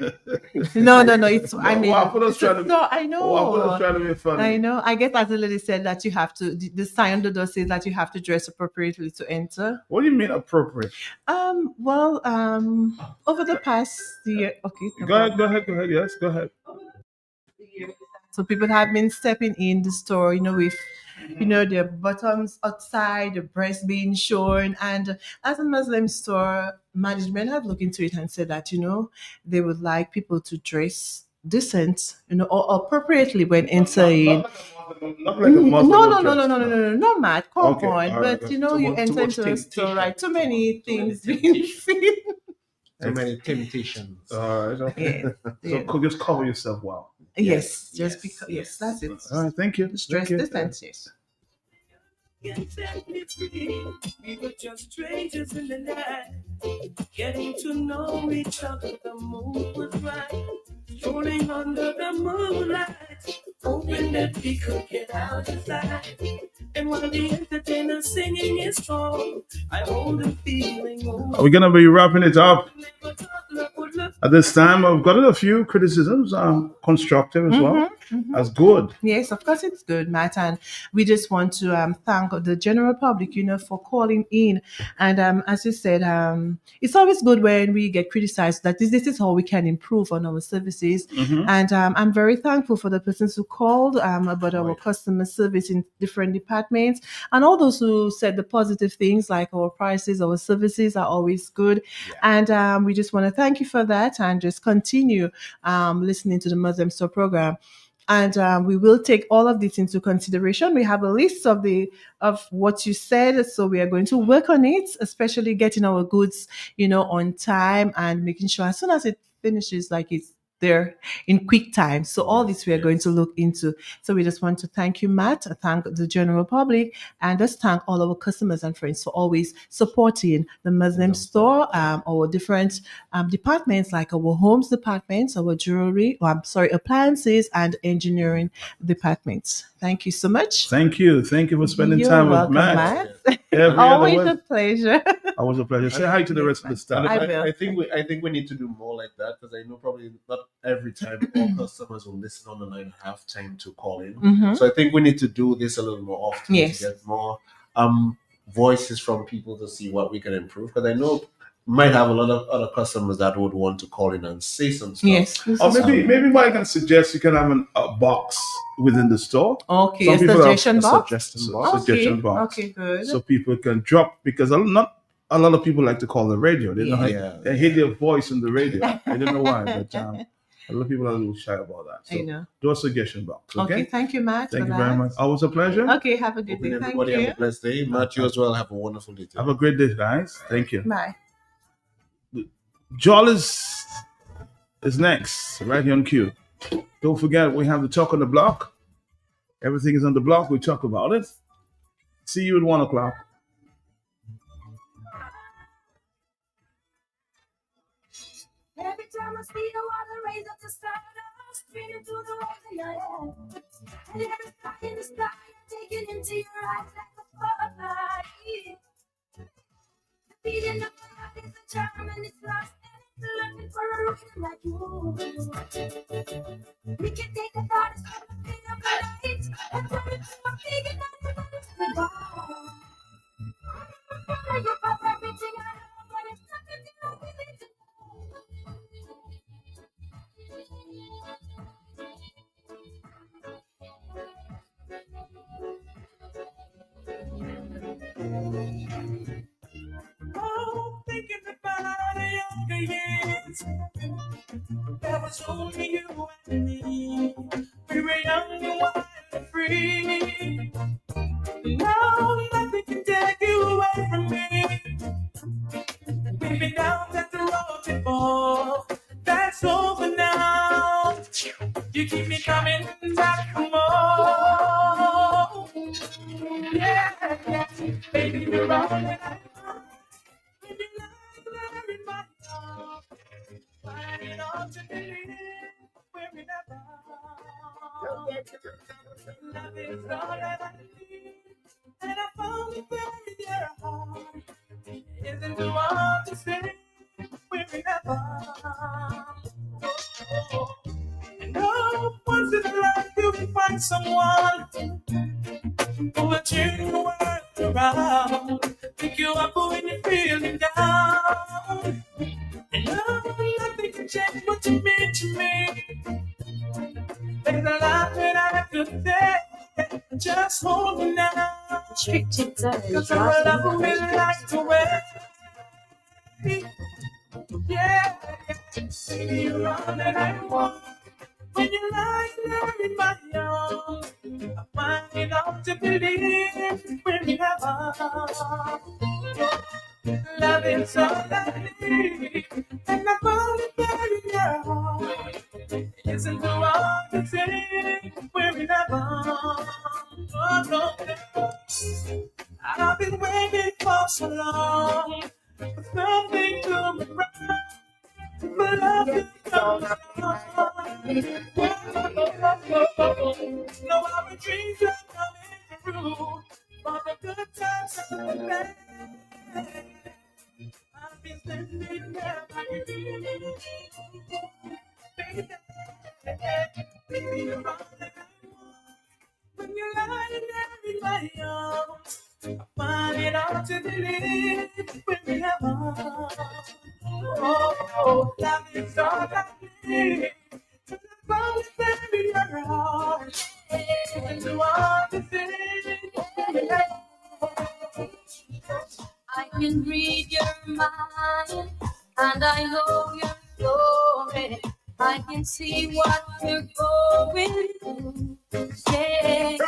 It's. I mean, it's a store. I know. Trying to be funny. I know. I guess as the lady said that you have to. The sign on the door says that you have to dress appropriately to enter. What do you mean appropriate? Well, over the past year. Okay. Go ahead. Yes, go ahead. So people have been stepping in the store, with, their bottoms outside, the breast being shown. And as a Muslim store, management have looked into it and said that, they would like people to dress decent, or appropriately when entering. Not like a Muslim No, Matt, come Okay, on. all But right. you enter into a store, right? Too many things being seen. Too many temptations. All right, okay. Yeah. So just cover yourself well. Yes, just because. Yes, that's it. All right, thank you. Stress distance. Yes. We were just strangers in the night, getting to know each other. The mood was right, strolling under the moonlight, hoping that we could get out of sight. And while the entertainer singing his song, I hold a feeling. Are we gonna be wrapping it up at this time? I've got a few criticisms, constructive as well. That's good. Yes, of course it's good, Matt, and we just want to thank the general public, for calling in. And as you said, it's always good when we get criticized that this is how we can improve on our services. And I'm very thankful for the persons who called about our customer service in different departments, and all those who said the positive things like our prices, our services are always good. And we just want to thank you for that, and just continue listening to the Muslim Store program. And we will take all of this into consideration. We have a list of what you said, so we are going to work on it, especially getting our goods, on time and making sure as soon as it finishes, like it's there in quick time. So all this we are going to look into. So we just want to thank you, Matt, thank the general public, and just thank all our customers and friends for always supporting the Muslim store, our different departments like our homes departments, our jewelry, appliances, and engineering departments. Thank you so much. Thank you for spending You're time welcome, with Matt. Always a pleasure. Always a pleasure. Say hi to the rest of the staff. I think we need to do more like that, because I know probably not every time all customers will listen on the line and have time to call in. So I think we need to do this a little more often to get more voices from people to see what we can improve. Because I know we might have a lot of other customers that would want to call in and say some stuff. Yes. Or maybe what I can suggest, you can have a box within the store. Okay, some people suggestion have box. Suggestion box. Okay, good. So people can drop, because not a lot of people like to call the radio. They hate their voice on the radio. I don't know why, but a lot of people are a little shy about that. So I know. do a suggestion box. Okay. Thank you, Matt. Thank you very much. Always a pleasure. Okay, have a good day. Thank Everybody you. have a blessed day. Matt, you as well have a wonderful day. Have a great day, guys. Thank you. Bye. Joel is next, right here on cue. Don't forget, we have the talk on the block. Everything is on the block. We talk about it. See you at 1 o'clock. Every time I see the water raise up the stardust, streaming through the walls in your head. And every star in the sky, taking into your eyes like a spotlight. The beating of my heart is a charm, and it's lost, and it's looking for a reason like you. We can take the thought of something of the light and turn it to a big and not the ball. You got everything I have, but it's nothing you don't believe in. was only you and me. We were young and wild and free. Now nothing can take you away from me. We've been down that road before. That's over now. You keep me coming back for more. Yeah, yeah. Baby, you're all that I want. When you lie there in my arms, flying on to believe we're in a love is all that I need. And I found it there in your heart. Isn't the one to say we're in a love. And oh, once in a life you can find someone who will turn the world around, pick you up when you're feeling down. And no, nothing can change what you mean to me. There's a lot that I could say, just hold me now. Restricted zone. Cause our love will like to wear. Yeah, baby, you're all that I want. When you lie there in my arms, I find it hard to believe we're in heaven. Love is all I need, and I found it there in your heart. Isn't the one to say we're in heaven? Oh, no, no. I've been waiting for so long for something to around. But love is so long. No, our dreams are coming true. For the good times and the bad. I've been standing there by you. Baby, you're all that I want. When you're lying there in my arms, I find it hard to believe when we have on. Oh, love is all I need. And I found it there in your heart. And to understand, I can read your mind, and I know your story. I can see what you're going through. Yeah.